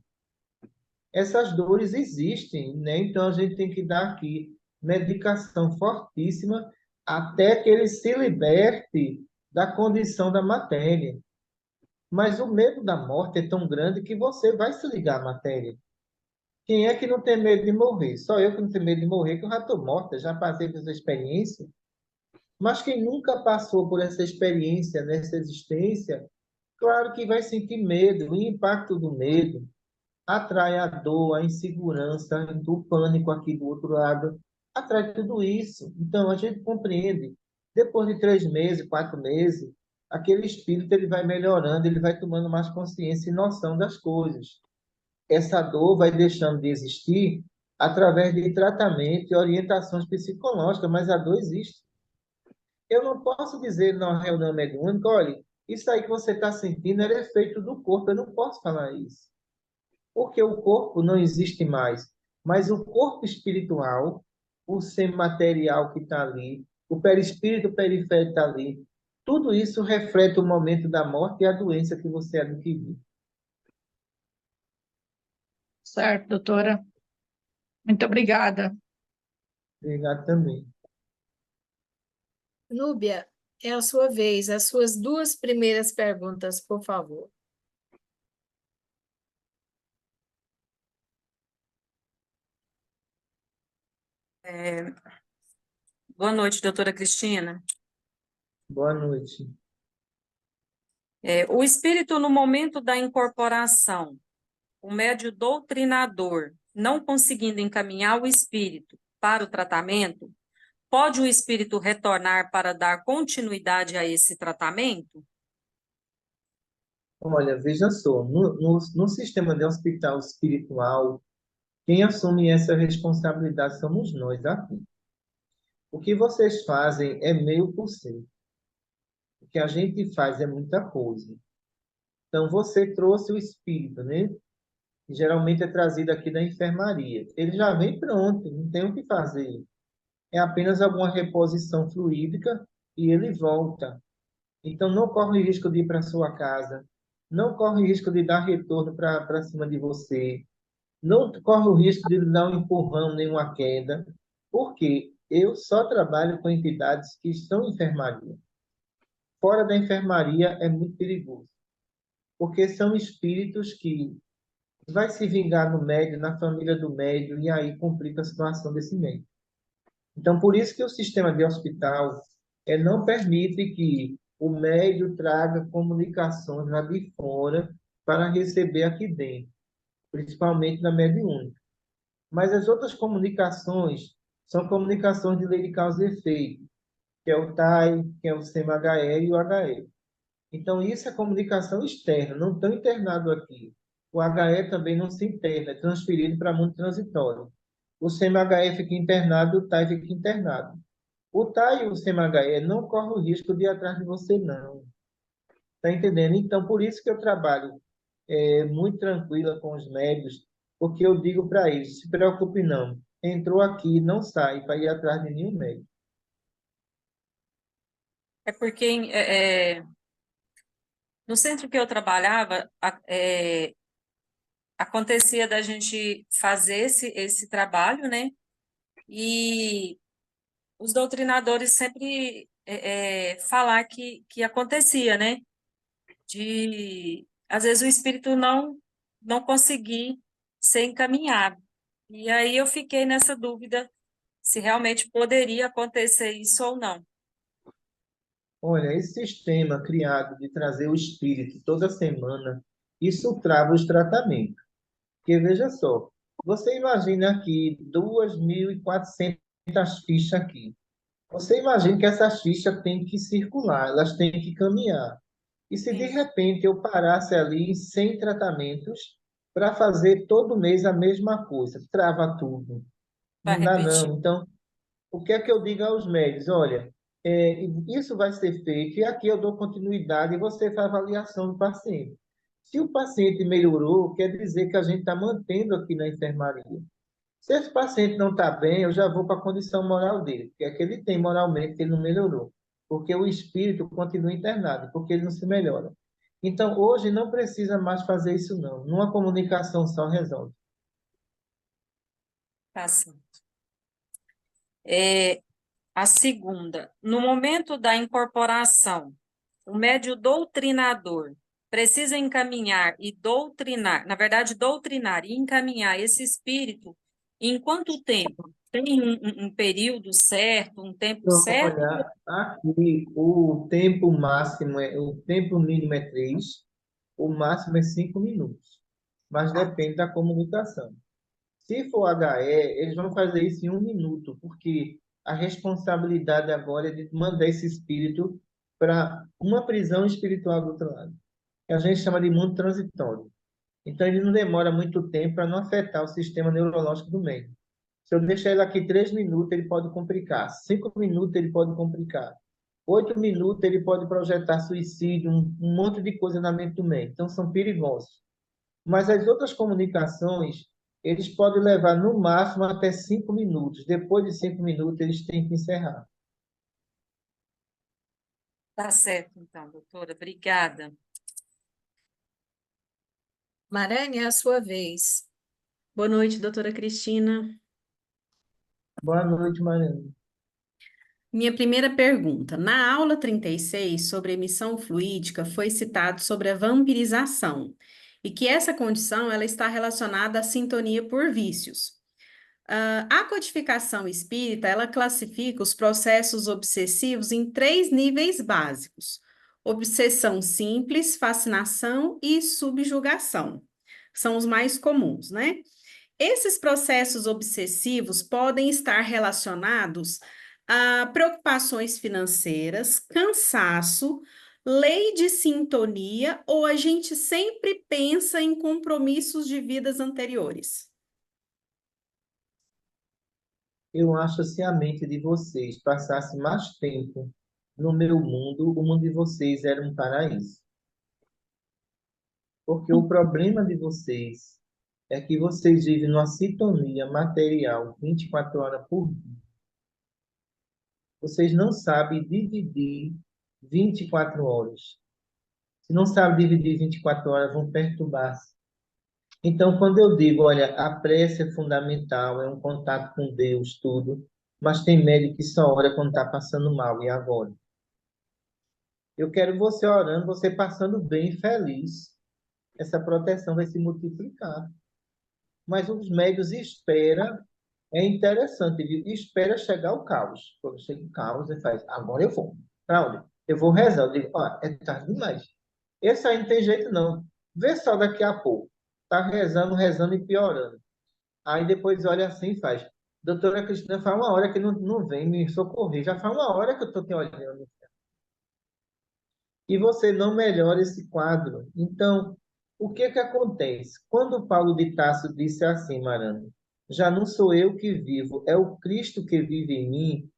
Essas dores existem, né? Então a gente tem que dar aqui medicação fortíssima até que ele se liberte da condição da matéria. Mas o medo da morte é tão grande que você vai se ligar à matéria. Quem é que não tem medo de morrer? Só eu que não tenho medo de morrer, que eu já estou morta, já passei por essa experiência. Mas quem nunca passou por essa experiência, nessa existência, claro que vai sentir medo, o impacto do medo atrai a dor, a insegurança, o pânico aqui do outro lado, atrai tudo isso. Então, a gente compreende. Depois de 3 meses, 4 meses, aquele espírito ele vai melhorando, ele vai tomando mais consciência e noção das coisas. Essa dor vai deixando de existir através de tratamento e orientações psicológicas, mas a dor existe. Eu não posso dizer na reunião mediúnica: olha, isso aí que você está sentindo era efeito do corpo. Eu não posso falar isso. Porque o corpo não existe mais. Mas o corpo espiritual, o semimaterial que está ali, o perispírito periférico está ali, tudo isso reflete o momento da morte e a doença que você adquiriu. Certo, doutora. Muito obrigada. Obrigado também. Núbia, é a sua vez. As suas 2 primeiras perguntas, por favor. Boa noite, doutora Cristina. Boa noite. O espírito, no momento da incorporação, o médio doutrinador, não conseguindo encaminhar o espírito para o tratamento, pode o espírito retornar para dar continuidade a esse tratamento? Olha, veja só, no sistema de hospital espiritual, quem assume essa responsabilidade somos nós aqui. O que vocês fazem é 0,5%. O que a gente faz é muita coisa. Então, você trouxe o espírito, né? Que geralmente é trazido aqui da enfermaria. Ele já vem pronto, não tem o que fazer. É apenas alguma reposição fluídica e ele volta. Então, não corre o risco de ir para sua casa. Não corre o risco de dar retorno para cima de você. Não corre o risco de dar um empurrão, nem uma queda. Porque eu só trabalho com entidades que estão em enfermaria. Fora da enfermaria é muito perigoso. Porque são espíritos que vai se vingar no médium, na família do médium, e aí complica a situação desse médium. Então, por isso que o sistema de hospital não permite que o médium traga comunicações lá de fora para receber aqui dentro, principalmente na mediúnica. Mas as outras comunicações são comunicações de lei de causa e efeito, que é o TAI, que é o CMHE e o HE. Então, isso é comunicação externa, não estão internado aqui. O HE também não se interna, é transferido para mundo transitório. O CMHE fica internado, o TAI fica internado. O TAI e o CMHE não correm o risco de ir atrás de você, não. Está entendendo? Então, por isso que eu trabalho muito tranquila com os médios, porque eu digo para eles, se preocupe não, entrou aqui, não sai para ir atrás de nenhum médico. É porque no centro que eu trabalhava, acontecia da gente fazer esse trabalho, né? E os doutrinadores sempre falar que acontecia, né? De, às vezes, o espírito não conseguir ser encaminhado. E aí eu fiquei nessa dúvida se realmente poderia acontecer isso ou não. Olha, esse sistema criado de trazer o espírito toda semana, isso trava os tratamentos. Porque veja só, você imagina aqui 2.400 fichas aqui. Você imagina que essas fichas têm que circular, elas têm que caminhar. E se de Sim, repente eu parasse ali em 100 tratamentos para fazer todo mês a mesma coisa, trava tudo. vai Não dá repetir. não. Então, o que é que eu digo aos médicos? Olha, isso vai ser feito e aqui eu dou continuidade e você faz avaliação do paciente. Se o paciente melhorou, quer dizer que a gente está mantendo aqui na enfermaria. Se esse paciente não está bem, eu já vou para a condição moral dele, que é que ele tem moralmente, que ele não melhorou. Porque o espírito continua internado, porque ele não se melhora. Então, hoje não precisa mais fazer isso, não. Numa comunicação só resolve. Tá certo. A segunda, no momento da incorporação, o médio doutrinador precisa encaminhar e doutrinar, na verdade, doutrinar e encaminhar esse espírito em quanto tempo? Tem um período certo, um tempo certo? Olha, aqui o tempo mínimo é 3, o máximo é 5 minutos. Mas depende da comunicação. Se for HE, eles vão fazer isso em 1 minuto, porque a responsabilidade agora é de mandar esse espírito para uma prisão espiritual do outro lado, que a gente chama de mundo transitório. Então, ele não demora muito tempo para não afetar o sistema neurológico do meio. Se eu deixar ele aqui 3 minutos, ele pode complicar. 5 minutos, ele pode complicar. 8 minutos, ele pode projetar suicídio, um monte de coisa na mente do meio. Então, são perigosos. Mas as outras comunicações, eles podem levar no máximo até 5 minutos. Depois de 5 minutos, eles têm que encerrar. Tá certo, então, doutora, obrigada. Marane, é a sua vez. Boa noite, doutora Cristina. Boa noite, Mariana. Minha primeira pergunta. Na aula 36, sobre emissão fluídica, foi citado sobre a vampirização e que essa condição ela está relacionada à sintonia por vícios. A codificação espírita, ela classifica os processos obsessivos em 3 níveis básicos: obsessão simples, fascinação e subjugação. São os mais comuns, né? Esses processos obsessivos podem estar relacionados a preocupações financeiras, cansaço, lei de sintonia, ou a gente sempre pensa em compromissos de vidas anteriores. Eu acho se a mente de vocês passasse mais tempo no meu mundo, o mundo de vocês era um paraíso. Porque o problema de vocês é que vocês vivem numa sintonia material 24 horas por dia. Vocês não sabem dividir 24 horas. Se não sabem dividir 24 horas, vão perturbar-se. Então, quando eu digo, olha, a prece é fundamental, é um contato com Deus, tudo, mas tem médico que só ora quando está passando mal, e agora? Eu quero você orando, você passando bem, feliz. Essa proteção vai se multiplicar. Mas os médios esperam, é interessante, viu? Espera chegar o caos. Quando chega o caos, ele faz, agora eu vou. Para onde? Eu vou rezar. Eu digo, ó, é tarde demais. Esse aí não tem jeito, não. Vê só daqui a pouco. Tá rezando, rezando e piorando. Aí depois olha assim e faz. Doutora Cristina, faz 1 hora que não vem me socorrer. Já faz 1 hora que eu estou te olhando. e você não melhora esse quadro. Então, o que que acontece? Quando Paulo de Tarso disse assim, Marana, já não sou eu que vivo, é o Cristo que vive em mim,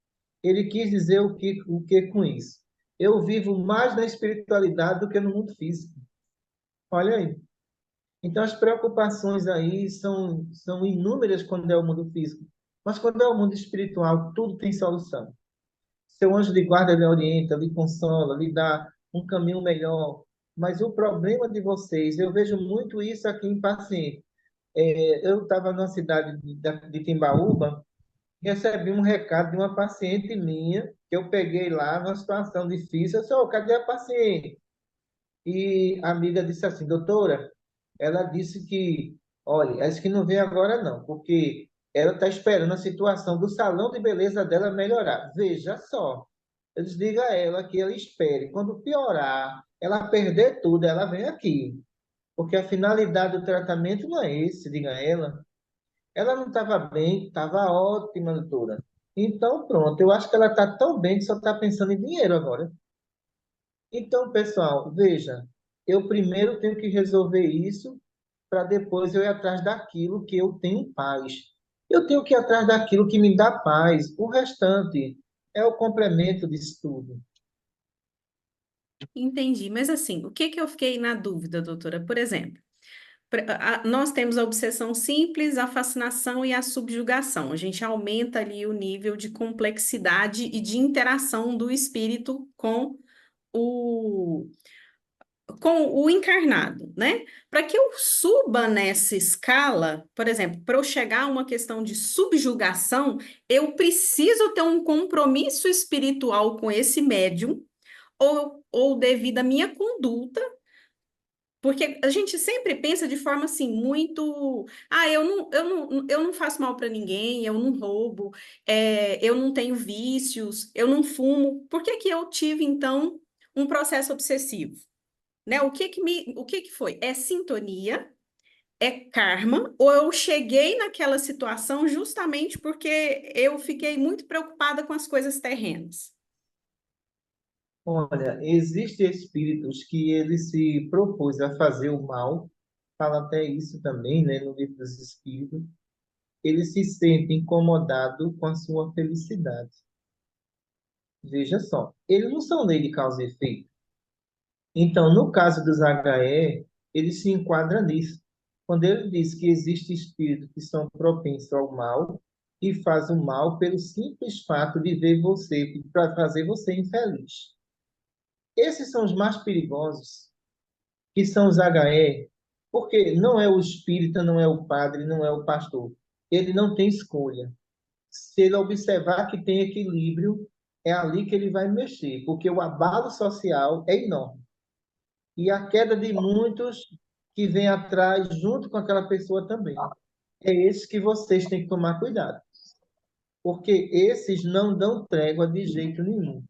ele quis dizer o que com isso? Eu vivo mais na espiritualidade do que no mundo físico. Olha aí. Então, as preocupações aí são inúmeras quando é o mundo físico. Mas quando é o mundo espiritual, tudo tem solução. Seu anjo de guarda lhe orienta, lhe consola, lhe dá um caminho melhor. Mas o problema de vocês, eu vejo muito isso aqui em paciente. Eu estava na cidade de Timbaúba, recebi um recado de uma paciente minha, que eu peguei lá numa situação difícil. Eu disse, "Ô, cadê a paciente?" E a amiga disse assim, doutora, ela disse que, olha, acho que não vem agora não, porque ela está esperando a situação do salão de beleza dela melhorar. Veja só, eu disse, diga a ela que ela espere. Quando piorar, ela perder tudo, ela vem aqui. Porque a finalidade do tratamento não é esse, diga a ela. Ela não estava bem, estava ótima, doutora. Então, pronto, eu acho que ela está tão bem que só está pensando em dinheiro agora. Então, pessoal, veja, eu primeiro tenho que resolver isso para depois eu ir atrás daquilo que eu tenho paz. Eu tenho que ir atrás daquilo que me dá paz. O restante é o complemento disso tudo. Entendi, mas assim, o que que eu fiquei na dúvida, doutora? Por exemplo, nós temos a obsessão simples, a fascinação e a subjugação. A gente aumenta ali o nível de complexidade e de interação do espírito o, com o encarnado, né? Para que eu suba nessa escala, por exemplo, para eu chegar a uma questão de subjugação, eu preciso ter um compromisso espiritual com esse médium, ou devido à minha conduta, porque a gente sempre pensa de forma assim, muito. Ah, eu não faço mal para ninguém, eu não roubo, eu não tenho vícios, eu não fumo. Por que que eu tive, então, um processo obsessivo? Né? O que que foi? É sintonia? É karma? Ou eu cheguei naquela situação justamente porque eu fiquei muito preocupada com as coisas terrenas? Olha, existem espíritos que ele se propôs a fazer o mal, fala até isso também, né, no livro dos Espíritos. Ele se sente incomodado com a sua felicidade. Veja só, eles não são lei de causa e efeito. Então, no caso dos HE, ele se enquadra nisso. Quando ele diz que existem espíritos que são propensos ao mal e faz o mal pelo simples fato de ver você, para fazer você infeliz. Esses são os mais perigosos, que são os HE, porque não é o espírita, não é o padre, não é o pastor. Ele não tem escolha. Se ele observar que tem equilíbrio, é ali que ele vai mexer, porque o abalo social é enorme. E a queda de muitos que vem atrás junto com aquela pessoa também. É esse que vocês têm que tomar cuidado, porque esses não dão trégua de jeito nenhum.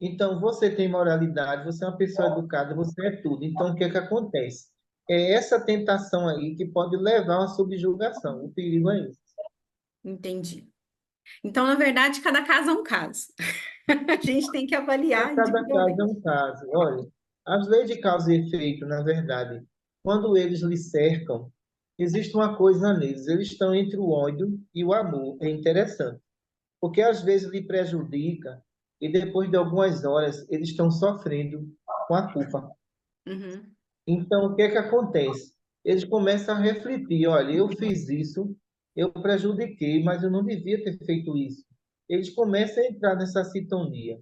Então, você tem moralidade, você é uma pessoa educada, você é tudo. Então, o que é que acontece? É essa tentação aí que pode levar a uma subjugação. O perigo é esse. Entendi. Então, na verdade, cada caso é um caso. A gente tem que avaliar Cada caso é individualmente. um caso. Olha, as leis de causa e efeito, na verdade, quando eles lhe cercam, existe uma coisa neles. Eles estão entre o ódio e o amor. É interessante. Porque às vezes lhe prejudica e depois de algumas horas eles estão sofrendo com a culpa. Uhum. Então, o que é que acontece? Eles começam a refletir, olha, eu fiz isso, eu prejudiquei, mas eu não devia ter feito isso. Eles começam a entrar nessa sintonia.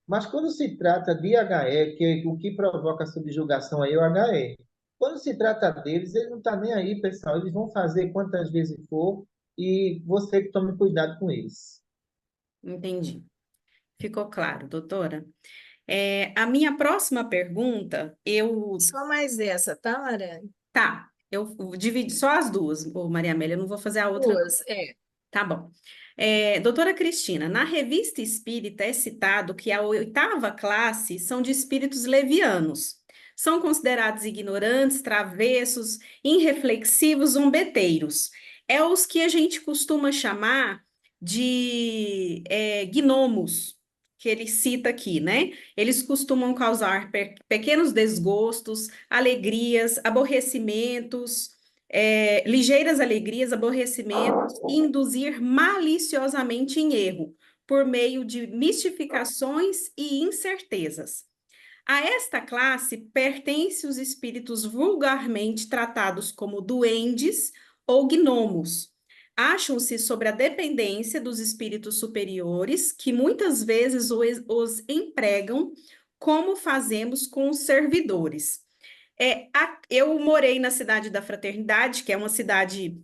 Mas quando se trata de HE, que é o que provoca a subjugação aí é o HE. Quando se trata deles, ele não está nem aí, pessoal. Eles vão fazer quantas vezes for e você que tome cuidado com eles. Entendi. Ficou claro, doutora? A minha próxima pergunta, Só mais essa, tá, Maria? Tá, eu dividi só as duas, ô Maria Amélia, eu não vou fazer a outra, não. Duas, Tá bom. Doutora Cristina, na Revista Espírita é citado que a oitava classe são de espíritos levianos. São considerados ignorantes, travessos, irreflexivos, zombeteiros. É os que a gente costuma chamar de gnomos. que ele cita aqui, né? Eles costumam causar pequenos desgostos, alegrias, aborrecimentos, ligeiras alegrias, aborrecimentos, e induzir maliciosamente em erro, por meio de mistificações e incertezas. A esta classe pertencem os espíritos vulgarmente tratados como duendes ou gnomos. Acham-se sobre a dependência dos espíritos superiores, que muitas vezes os empregam como fazemos com os servidores. Eu morei na cidade da Fraternidade, que é uma cidade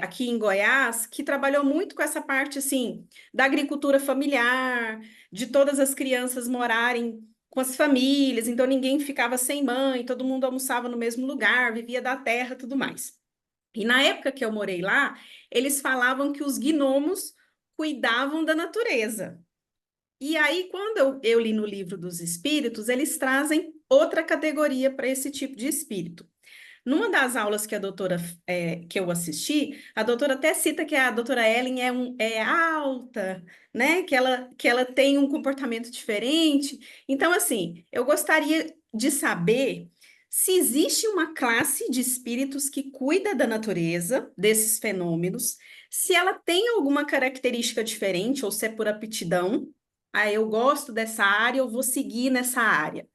aqui em Goiás, que trabalhou muito com essa parte assim da agricultura familiar, de todas as crianças morarem com as famílias, então ninguém ficava sem mãe, todo mundo almoçava no mesmo lugar, vivia da terra, tudo mais. E na época que eu morei lá, eles falavam que os gnomos cuidavam da natureza. E aí, quando eu li no livro dos espíritos, eles trazem outra categoria para esse tipo de espírito. Numa das aulas que a doutora, que eu assisti, a doutora até cita que a doutora Ellen é alta, né? Que ela tem um comportamento diferente. Então, assim, eu gostaria de saber se existe uma classe de espíritos que cuida da natureza, desses fenômenos, se ela tem alguma característica diferente, ou se é por aptidão. Ah, eu gosto dessa área, eu vou seguir nessa área.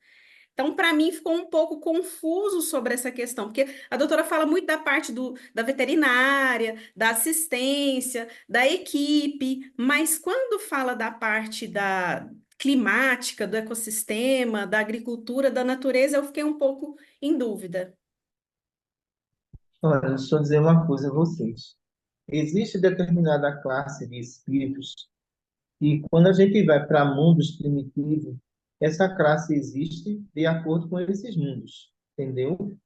Então, para mim, ficou um pouco confuso sobre essa questão, porque a doutora fala muito da parte da veterinária, da assistência, da equipe, mas quando fala da parte da climática, do ecossistema, da agricultura, da natureza, eu fiquei um pouco em dúvida. Olha, deixa eu dizer uma coisa a vocês. Existe determinada classe de espíritos e quando a gente vai para mundos primitivos, essa classe existe de acordo com esses mundos, entendeu?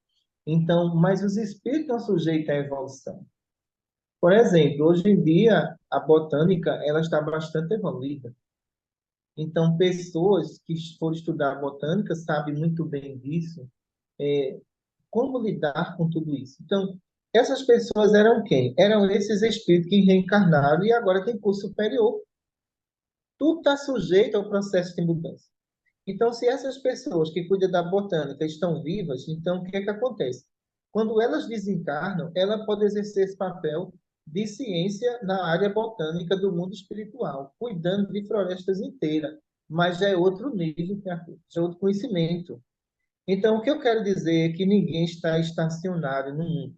Então, mas os espíritos estão sujeitos à evolução. Por exemplo, hoje em dia, a botânica ela está bastante evoluída. Então, pessoas que foram estudar botânica sabem muito bem disso, como lidar com tudo isso. Então, essas pessoas eram quem? Eram esses espíritos que reencarnaram e agora têm curso superior. Tudo está sujeito ao processo de mudança. Então, se essas pessoas que cuidam da botânica estão vivas, então o que é que acontece? Quando elas desencarnam, ela pode exercer esse papel de ciência na área botânica do mundo espiritual, cuidando de florestas inteiras, mas já é outro nível, já é outro conhecimento. Então, o que eu quero dizer é que ninguém está estacionário no mundo.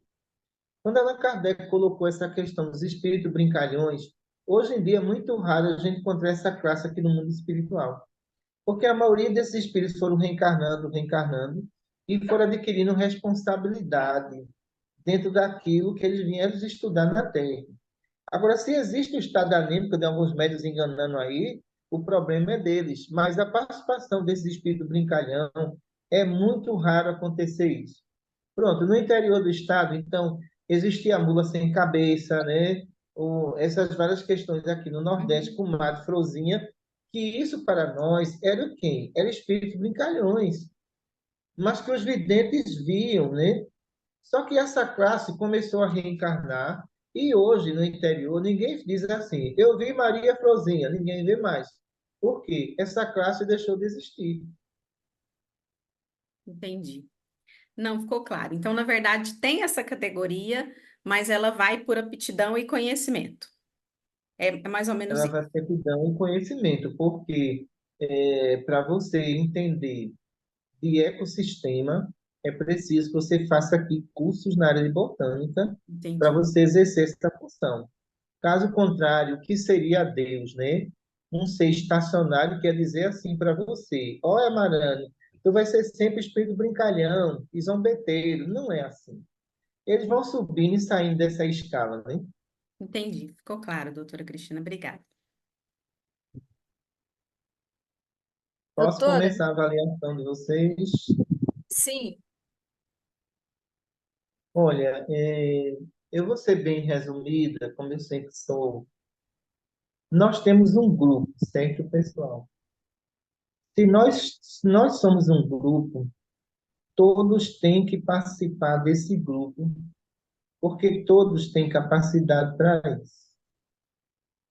Quando Allan Kardec colocou essa questão dos espíritos brincalhões, hoje em dia é muito raro a gente encontrar essa classe aqui no mundo espiritual. Porque a maioria desses espíritos foram reencarnando, reencarnando, e foram adquirindo responsabilidade dentro daquilo que eles vieram estudar na Terra. Agora, se existe o estado anímico de alguns médios enganando aí, o problema é deles. Mas a participação desses espíritos brincalhão é muito raro acontecer isso. Pronto, no interior do estado, então, existia a mula sem cabeça, né? Essas várias questões aqui no Nordeste, com mato, frozinha, que isso para nós era o quê? Era espíritos brincalhões, mas que os videntes viam, né? Só que essa classe começou a reencarnar e hoje no interior ninguém diz assim, eu vi Maria Frozinha, ninguém vê mais. Por quê? Essa classe deixou de existir. Entendi. Não ficou claro. Então, na verdade, tem essa categoria, mas ela vai por aptidão e conhecimento. É mais ou menos Ela isso. vai ter que dar um conhecimento, porque para você entender de ecossistema, é preciso que você faça aqui cursos na área de botânica para Entendi. você exercer essa função. Caso contrário, o que seria Deus, né? Um ser estacionário quer dizer assim para você: olha, Marane, tu vai ser sempre espírito brincalhão e zombeteiro. Não é assim. Eles vão subindo e saindo dessa escala, né? Entendi. Ficou claro, doutora Cristina. Obrigada. Posso Doutora, começar a avaliação de vocês? sim, Olha, eu vou ser bem resumida, como eu sempre sou. Nós temos um grupo, certo, pessoal? Se nós somos um grupo, todos têm que participar desse grupo, porque todos têm capacidade para isso.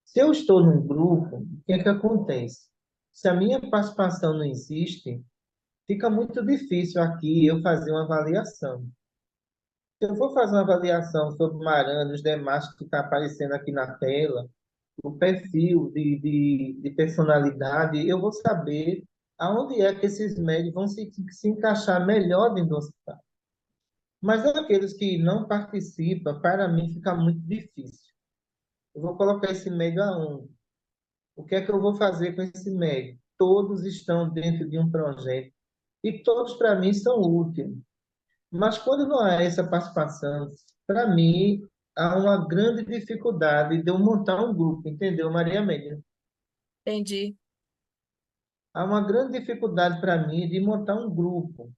Se eu estou num grupo, o que é que acontece? Se a minha participação não existe, fica muito difícil aqui eu fazer uma avaliação. Se eu for fazer uma avaliação sobre o Marana, os demais que está aparecendo aqui na tela, o perfil de personalidade, eu vou saber aonde é que esses médios vão se encaixar melhor dentro do hospital. Mas aqueles que não participam, para mim fica muito difícil. Eu vou colocar esse médio aonde? O que é que eu vou fazer com esse médio? Todos estão dentro de um projeto e todos, para mim, são úteis. Mas quando não há essa participação, para mim, há uma grande dificuldade de eu montar um grupo, entendeu, Maria Amélia? Entendi. Há uma grande dificuldade para mim de montar um grupo.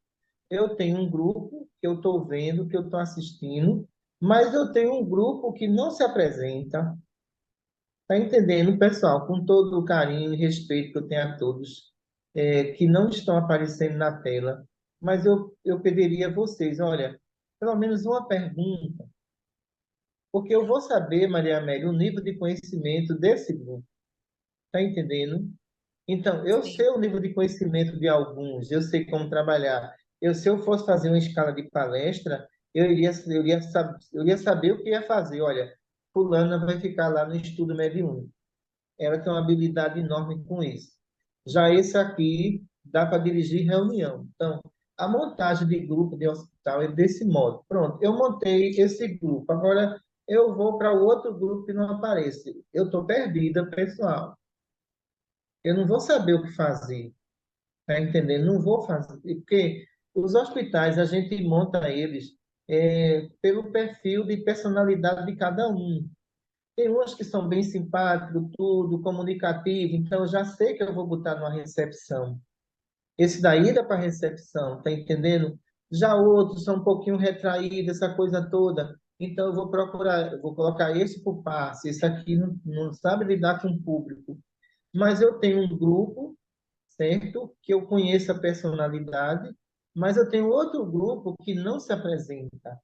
Eu tenho um grupo que eu estou vendo, que eu estou assistindo, mas eu tenho um grupo que não se apresenta. Está entendendo, pessoal? Com todo o carinho e respeito que eu tenho a todos, que não estão aparecendo na tela, mas eu pediria a vocês, olha, pelo menos uma pergunta, porque eu vou saber, Maria Amélia, o nível de conhecimento desse grupo. Está entendendo? Então, eu Sim. sei o nível de conhecimento de alguns, eu sei como trabalhar. Se eu fosse fazer uma escala de palestra, eu iria saber o que ia fazer. Olha, fulana vai ficar lá no estudo mediúnico. Ela tem uma habilidade enorme com isso. Já esse aqui dá para dirigir reunião. Então, a montagem de grupo de hospital é desse modo. Pronto, eu montei esse grupo. Agora eu vou para o outro grupo que não aparece. Eu estou perdida, pessoal. Eu não vou saber o que fazer. Tá entendendo? Não vou fazer. Porque os hospitais, a gente monta eles pelo perfil de personalidade de cada um. Tem uns que são bem simpáticos, tudo, comunicativo, então eu já sei que eu vou botar numa recepção. Esse daí dá para recepção, tá entendendo? Já outros são um pouquinho retraídos, essa coisa toda. Então eu vou procurar, eu vou colocar esse por passe, esse aqui não sabe lidar com o público. Mas eu tenho um grupo, certo? Que eu conheço a personalidade, mas eu tenho outro grupo que não se apresenta.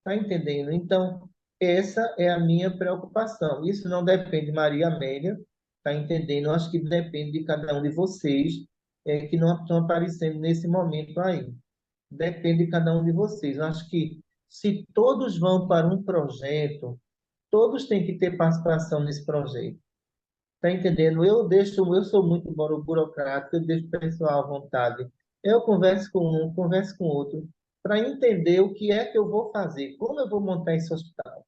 Tá entendendo? Então, essa é a minha preocupação. Isso não depende de Maria Amélia, tá entendendo? Eu acho que depende de cada um de vocês, que não estão aparecendo nesse momento aí. Depende de cada um de vocês. Eu acho que se todos vão para um projeto, todos têm que ter participação nesse projeto. Tá entendendo? Eu sou muito burocrático, eu deixo o pessoal à vontade. Eu converso com um, converso com outro, para entender o que é que eu vou fazer, como eu vou montar esse hospital.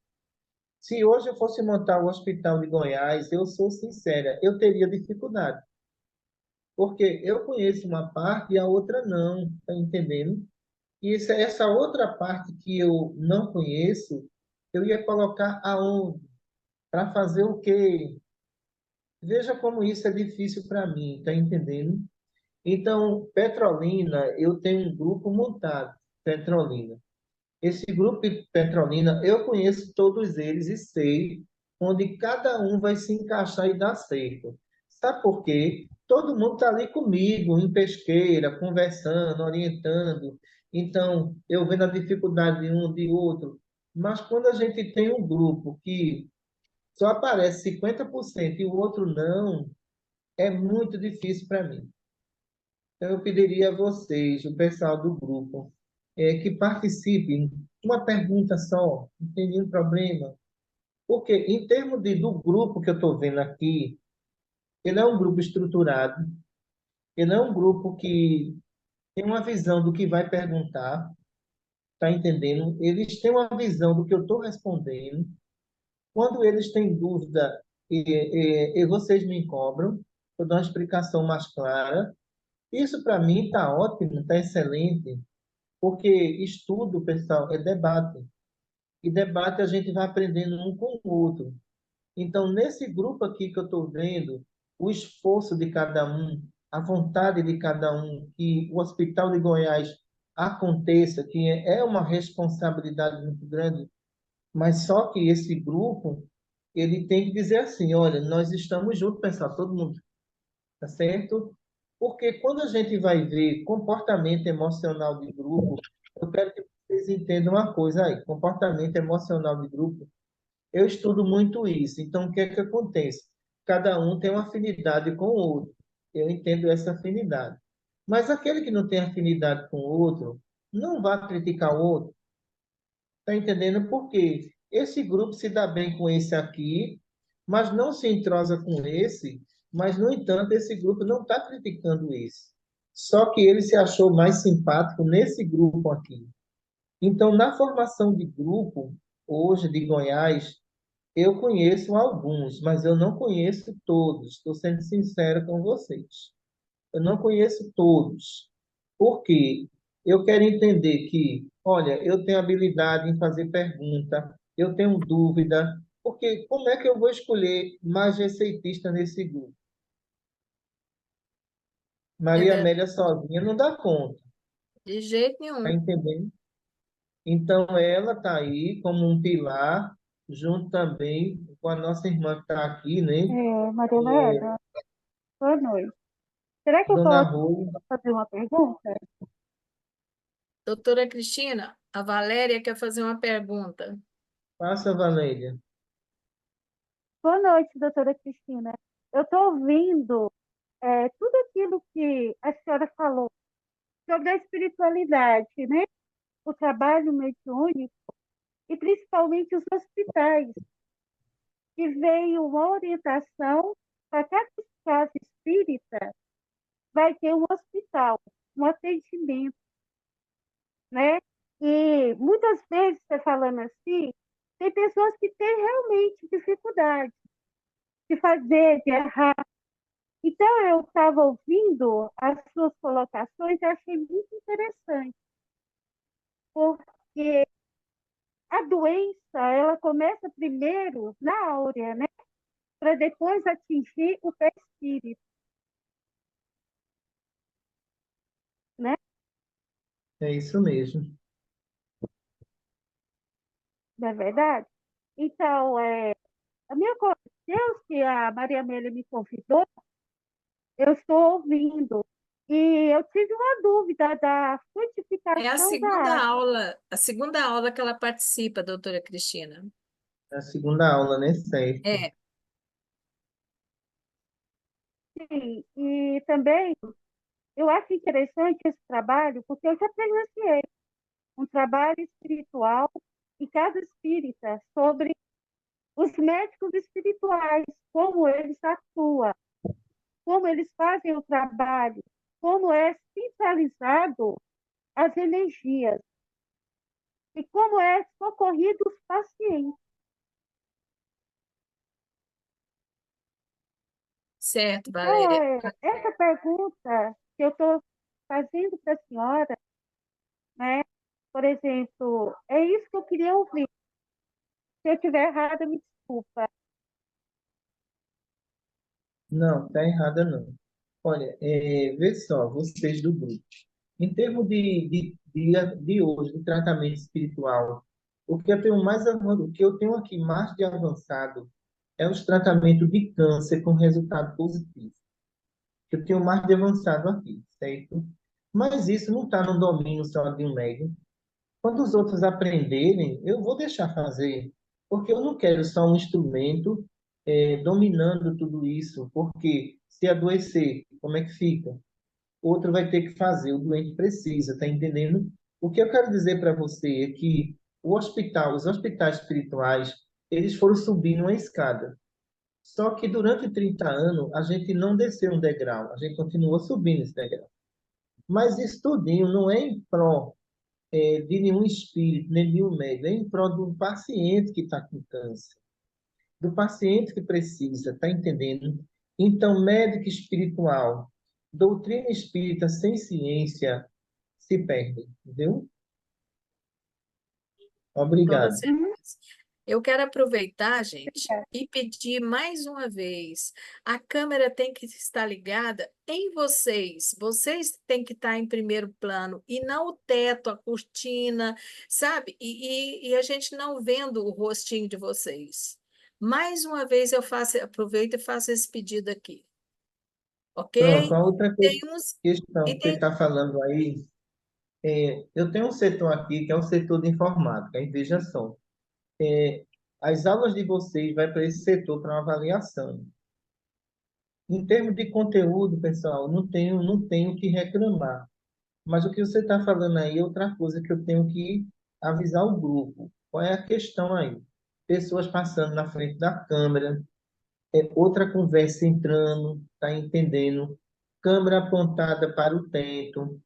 Se hoje eu fosse montar o hospital de Goiás, eu sou sincera, eu teria dificuldade, porque eu conheço uma parte e a outra não, tá entendendo? E essa outra parte que eu não conheço, eu ia colocar aonde? Para fazer o quê? Veja como isso é difícil para mim, tá entendendo? Então, Petrolina, eu tenho um grupo montado, Petrolina. Esse grupo de Petrolina, eu conheço todos eles e sei onde cada um vai se encaixar e dar certo. Sabe por quê? Todo mundo está ali comigo, em pesqueira, conversando, orientando. Então, eu vendo a dificuldade de um, de outro. Mas quando a gente tem um grupo que só aparece 50% e o outro não, é muito difícil para mim. Então, eu pediria a vocês, o pessoal do grupo, que participem. Uma pergunta só, não tem nenhum problema. Porque, em termos do grupo que eu estou vendo aqui, ele é um grupo estruturado, ele é um grupo que tem uma visão do que vai perguntar, está entendendo? Eles têm uma visão do que eu estou respondendo. Quando eles têm dúvida, vocês me cobram, eu dou uma explicação mais clara. Isso, para mim, está ótimo, está excelente, porque estudo, pessoal, é debate. E debate a gente vai aprendendo um com o outro. Então, nesse grupo aqui que eu estou vendo, o esforço de cada um, a vontade de cada um, que o Hospital de Goiás aconteça, que é uma responsabilidade muito grande, mas só que esse grupo, ele tem que dizer assim, olha, nós estamos juntos, pessoal, todo mundo, tá certo? Porque quando a gente vai ver comportamento emocional de grupo, eu quero que vocês entendam uma coisa aí. Comportamento emocional de grupo Eu estudo muito isso. Então, o que é que acontece? Cada um tem uma afinidade com o outro. Eu entendo essa afinidade. Mas aquele que não tem afinidade com o outro, não vai criticar o outro. Está entendendo por quê? Esse grupo se dá bem com esse aqui, mas não se entrosa com esse, mas, no entanto, esse grupo não está criticando esse. Só que ele se achou mais simpático nesse grupo aqui. Então, na formação de grupo, hoje de Goiás, eu conheço alguns, mas eu não conheço todos. Estou sendo sincero com vocês. Eu não conheço todos. Por quê? Eu quero entender que, olha, eu tenho habilidade em fazer pergunta, eu tenho dúvida, porque como é que eu vou escolher mais receitista nesse grupo? É Maria verdade. Amélia sozinha não dá conta, De jeito tá nenhum. entendendo? Então, ela está aí como um pilar, junto também com a nossa irmã que está aqui, né? Maria Helena, boa noite. Será que eu Dona posso Rui. fazer uma pergunta? Doutora Cristina, a Valéria quer fazer uma pergunta. Passa, Valéria. Boa noite, doutora Cristina. Eu estou ouvindo tudo aquilo que a senhora falou sobre a espiritualidade, né? O trabalho mediúnico e principalmente os hospitais, que veio uma orientação para cada casa espírita vai ter um hospital, um atendimento, né? E muitas vezes, você falando assim, tem pessoas que têm realmente dificuldade de fazer, de errar. Então, eu estava ouvindo as suas colocações e achei muito interessante, porque a doença, ela começa primeiro na áurea, né? Para depois atingir o perispírito, né? É isso mesmo. Não é verdade? Então, Deus que a Maria Amélia me convidou, eu estou ouvindo. E eu tive uma dúvida da É a frutificação da segunda água. aula, a segunda aula que ela participa, doutora Cristina. É a segunda aula, né? Certo. É, Sim, e também eu acho interessante esse trabalho, porque eu já presenciei um trabalho espiritual em cada espírita sobre os médicos espirituais, como eles atuam, como eles fazem o trabalho, como é centralizado as energias e como é socorrido os pacientes. certo, Então, Valéria. essa pergunta que eu estou fazendo para a senhora, né? Por exemplo, é isso que eu queria ouvir. Se eu estiver errada, me desculpa. Não, tá errada não. Olha, vê só, vocês do grupo. Em termos de hoje, de tratamento espiritual, o que eu tenho aqui mais de avançado é os tratamentos de câncer com resultado positivo. Que eu tenho mais de avançado aqui, certo? Mas isso não está no domínio só de um médium. Quando os outros aprenderem, eu vou deixar fazer, porque eu não quero só um instrumento dominando tudo isso, porque se adoecer, como é que fica? Outro vai ter que fazer, o doente precisa, tá entendendo? O que eu quero dizer para você é que os hospitais espirituais, eles foram subindo uma escada. Só que durante 30 anos, a gente não desceu um degrau, a gente continuou subindo esse degrau. Mas isso tudinho não é em pró de nenhum espírito, nem de nenhum médico, é em prol do paciente que está com câncer, do paciente que precisa, está entendendo? Então, médico espiritual, doutrina espírita sem ciência se perde, entendeu? Toda Obrigado. certeza. Eu quero aproveitar, gente, Obrigada. e pedir mais uma vez. A câmera tem que estar ligada em vocês. Vocês têm que estar em primeiro plano e não o teto, a cortina, sabe? E a gente não vendo o rostinho de vocês. Mais uma vez aproveito e faço esse pedido aqui, Pronto, ok? a outra Tem uns. questão E que você tem, está falando aí, eu tenho um setor aqui que é o setor de informática, e veja só, As aulas de vocês vai para esse setor para uma avaliação. Em termos de conteúdo, pessoal, não tenho o que reclamar. Mas o que você está falando aí é outra coisa que eu tenho que avisar o grupo. Qual é a questão aí? Pessoas passando na frente da câmera, outra conversa entrando, tá entendendo? Câmera apontada para o teto,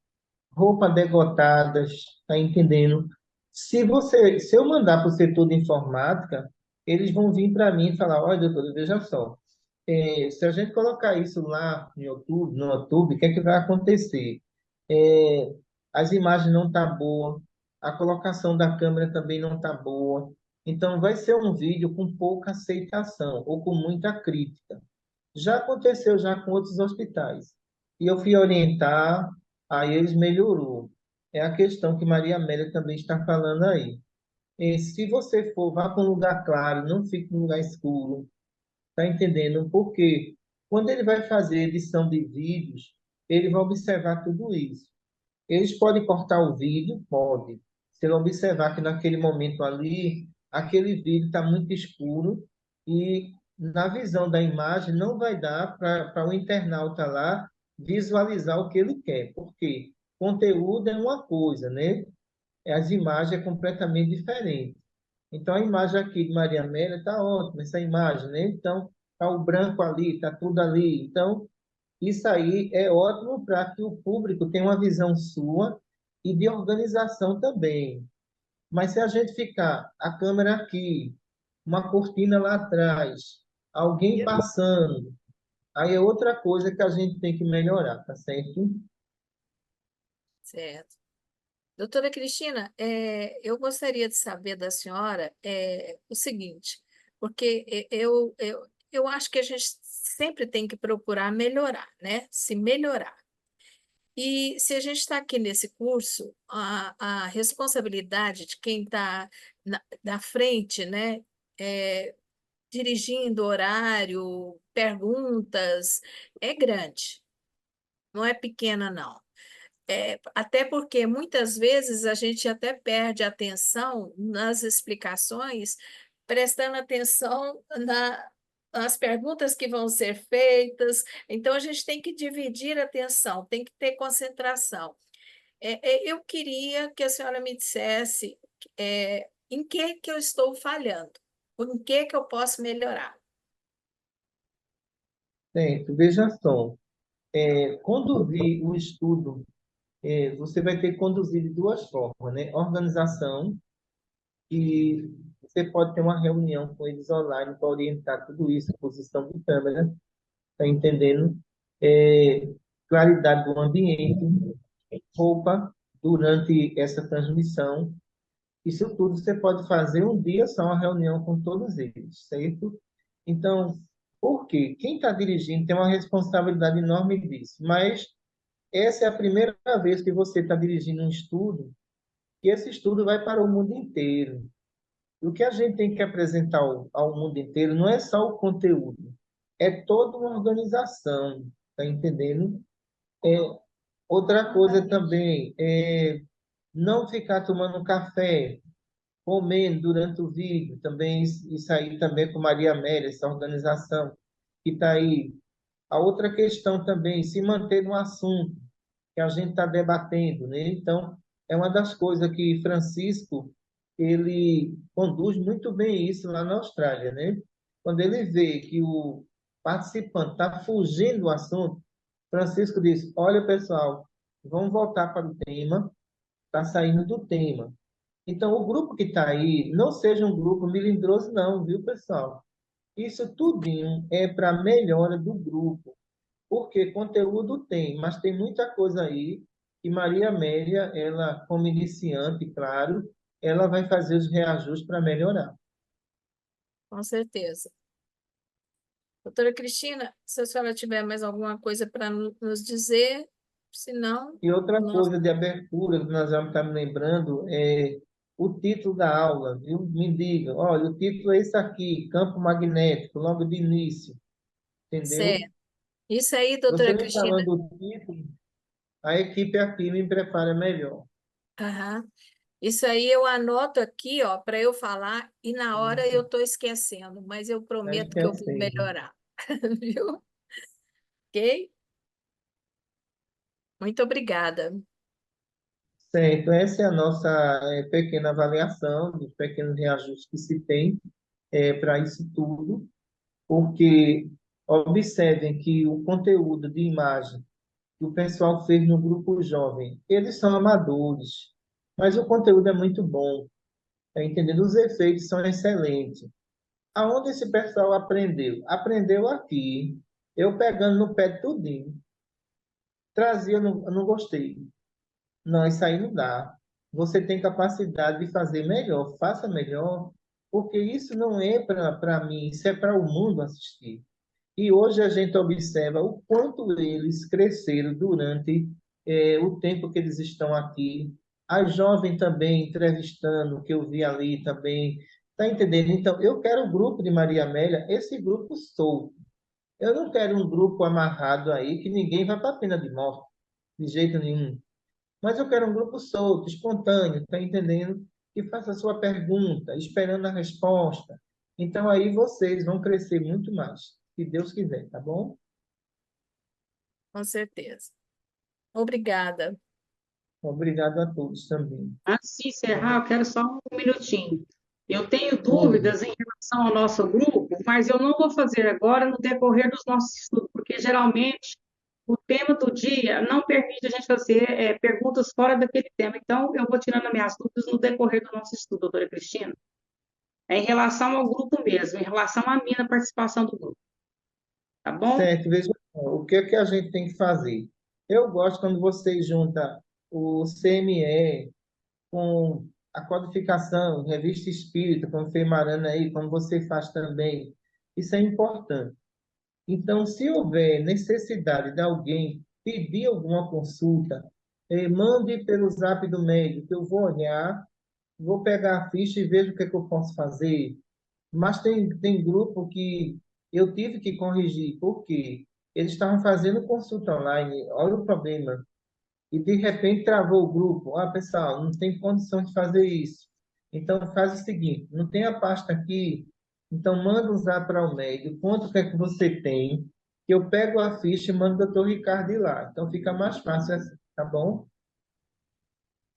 roupa degotadas, tá entendendo? Se eu mandar para o setor de informática, eles vão vir para mim e falar, olha, doutor, veja só, se a gente colocar isso lá no YouTube, o que é que vai acontecer? É, as imagens não tá boa, a colocação da câmera também não tá boa. Então, vai ser um vídeo com pouca aceitação ou com muita crítica. Já aconteceu já com outros hospitais. E eu fui orientar, aí eles melhorou. É a questão que Maria Amélia também está falando aí. Se você for, vá para um lugar claro, não fique num lugar escuro. Está entendendo? Porque quando ele vai fazer edição de vídeos, ele vai observar tudo isso. Eles podem cortar o vídeo? Pode. Se ele observar que naquele momento ali, aquele vídeo está muito escuro e na visão da imagem não vai dar para o internauta lá visualizar o que ele quer. Porque conteúdo é uma coisa, né? As imagens é completamente diferente. Então, a imagem aqui de Maria Amélia está ótima, essa imagem, né? Então, está o branco ali, está tudo ali. Então, isso aí é ótimo para que o público tenha uma visão sua e de organização também. Mas se a gente ficar a câmera aqui, uma cortina lá atrás, alguém passando, aí é outra coisa que a gente tem que melhorar, tá certo? Certo. Doutora Cristina, eu gostaria de saber da senhora o seguinte, porque eu acho que a gente sempre tem que procurar melhorar, né? Se melhorar. E se a gente está aqui nesse curso, a responsabilidade de quem está na frente, né? Dirigindo horário, perguntas, é grande, não é pequena, não. Até porque muitas vezes a gente até perde atenção nas explicações, prestando atenção nas perguntas que vão ser feitas. Então, a gente tem que dividir a atenção, tem que ter concentração. Eu queria que a senhora me dissesse em que eu estou falhando, em que eu posso melhorar. Certo, veja só. Conduzir o estudo, você vai ter que conduzir de duas formas, né? Organização, e você pode ter uma reunião com eles online para orientar tudo isso, posição de câmera, tá entendendo? É, claridade do ambiente, roupa durante essa transmissão. Isso tudo você pode fazer um dia só, uma reunião com todos eles, certo? Então, por quê? Quem está dirigindo tem uma responsabilidade enorme disso, mas essa é a primeira vez que você está dirigindo um estudo, e esse estudo vai para o mundo inteiro. E o que a gente tem que apresentar ao mundo inteiro não é só o conteúdo, é toda uma organização, tá entendendo? É, outra coisa também é não ficar tomando café, comendo durante o vídeo, também isso aí também com Maria Amélia, essa organização que está aí. A outra questão também, se manter no assunto que a gente está debatendo, né? Então, é uma das coisas que Francisco, ele conduz muito bem isso lá na Austrália, né? Quando ele vê que o participante está fugindo do assunto, Francisco diz, olha, pessoal, vamos voltar para o tema, está saindo do tema. Então, o grupo que está aí, não seja um grupo melindroso, não, viu, pessoal? Isso tudinho é para melhora do grupo. Porque conteúdo tem, mas tem muita coisa aí que Maria Amélia, ela, como iniciante, claro, ela vai fazer os reajustes para melhorar. Com certeza. Doutora Cristina, se a senhora tiver mais alguma coisa para nos dizer, se não, E outra nós... coisa de abertura que nós vamos estar me lembrando é o título da aula, viu? Me diga, olha, o título é esse aqui, campo magnético, logo de início, entendeu? Certo. Isso aí, Você doutora me Cristina. falando o título, a equipe aqui me prepara melhor. Aham. Isso aí eu anoto aqui, ó, para eu falar, e na hora eu estou esquecendo, mas eu Está prometo que eu vou esquecendo. melhorar. Viu? Ok? Muito obrigada. Certo, essa é a nossa pequena avaliação dos pequenos reajustes que se tem para isso tudo, porque observem que o conteúdo de imagem que o pessoal fez no grupo jovem, eles são amadores, mas o conteúdo é muito bom, tá entendendo? Os efeitos são excelentes. Aonde esse pessoal aprendeu? Aprendeu aqui, eu pegando no pé de tudinho, trazia, eu não gostei. Não, isso aí não dá. Você tem capacidade de fazer melhor, faça melhor, porque isso não é para mim, isso é para o mundo assistir. E hoje a gente observa o quanto eles cresceram durante o tempo que eles estão aqui. A jovem também entrevistando, que eu vi ali também. Está entendendo? Então, eu quero o grupo de Maria Amélia, esse grupo solto. Eu não quero um grupo amarrado aí que ninguém vai para a pena de morte, de jeito nenhum. Mas eu quero um grupo solto, espontâneo, tá entendendo? Que faça a sua pergunta, esperando a resposta. Então aí vocês vão crescer muito mais, se Deus quiser, tá bom? Com certeza. Obrigada. Obrigado a todos também. Antes de encerrar, eu quero só um minutinho. Eu tenho Oi. dúvidas em relação ao nosso grupo, mas eu não vou fazer agora no decorrer dos nossos estudos, porque geralmente o tema do dia não permite a gente fazer perguntas fora daquele tema. Então, eu vou tirando as minhas dúvidas no decorrer do nosso estudo, doutora Cristina. É em relação ao grupo mesmo, em relação à minha participação do grupo, tá bom? Certo, veja só, o que é que a gente tem que fazer? Eu gosto quando vocês juntam o CME com a codificação, revista espírita, como fez Marana aí, como você faz também. Isso é importante. Então, se houver necessidade de alguém pedir alguma consulta, mande pelo Zap do médico, que eu vou olhar, vou pegar a ficha e vejo o que é que eu posso fazer. Mas tem grupo que eu tive que corrigir, porque eles estavam fazendo consulta online, olha o problema. E de repente travou o grupo. Ah, pessoal, não tem condição de fazer isso. Então faz o seguinte, não tem a pasta aqui, então manda usar para o médico, quanto que é que você tem, que eu pego a ficha e mando o doutor Ricardo ir lá. Então fica mais fácil assim, tá bom?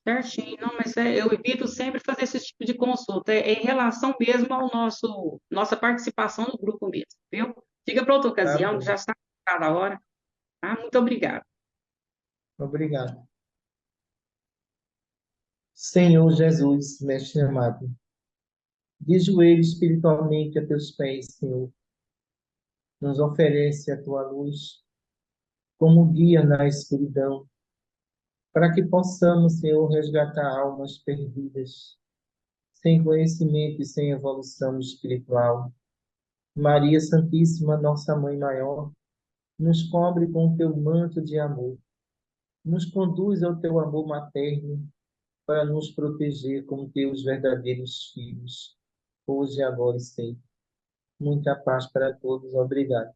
Certinho, não, mas eu evito sempre fazer esse tipo de consulta, é em relação mesmo ao nossa participação no grupo mesmo, viu? Fica para outra Tá ocasião, que bom. já está a hora, tá? Muito obrigada. Obrigado. Senhor Jesus, mestre amado, de joelho espiritualmente a teus pés, Senhor, nos oferece a tua luz como guia na escuridão, para que possamos, Senhor, resgatar almas perdidas, sem conhecimento e sem evolução espiritual. Maria Santíssima, nossa Mãe Maior, nos cobre com o teu manto de amor, nos conduz ao teu amor materno, para nos proteger como teus verdadeiros filhos, hoje, agora e sempre. Muita paz para todos. Obrigado.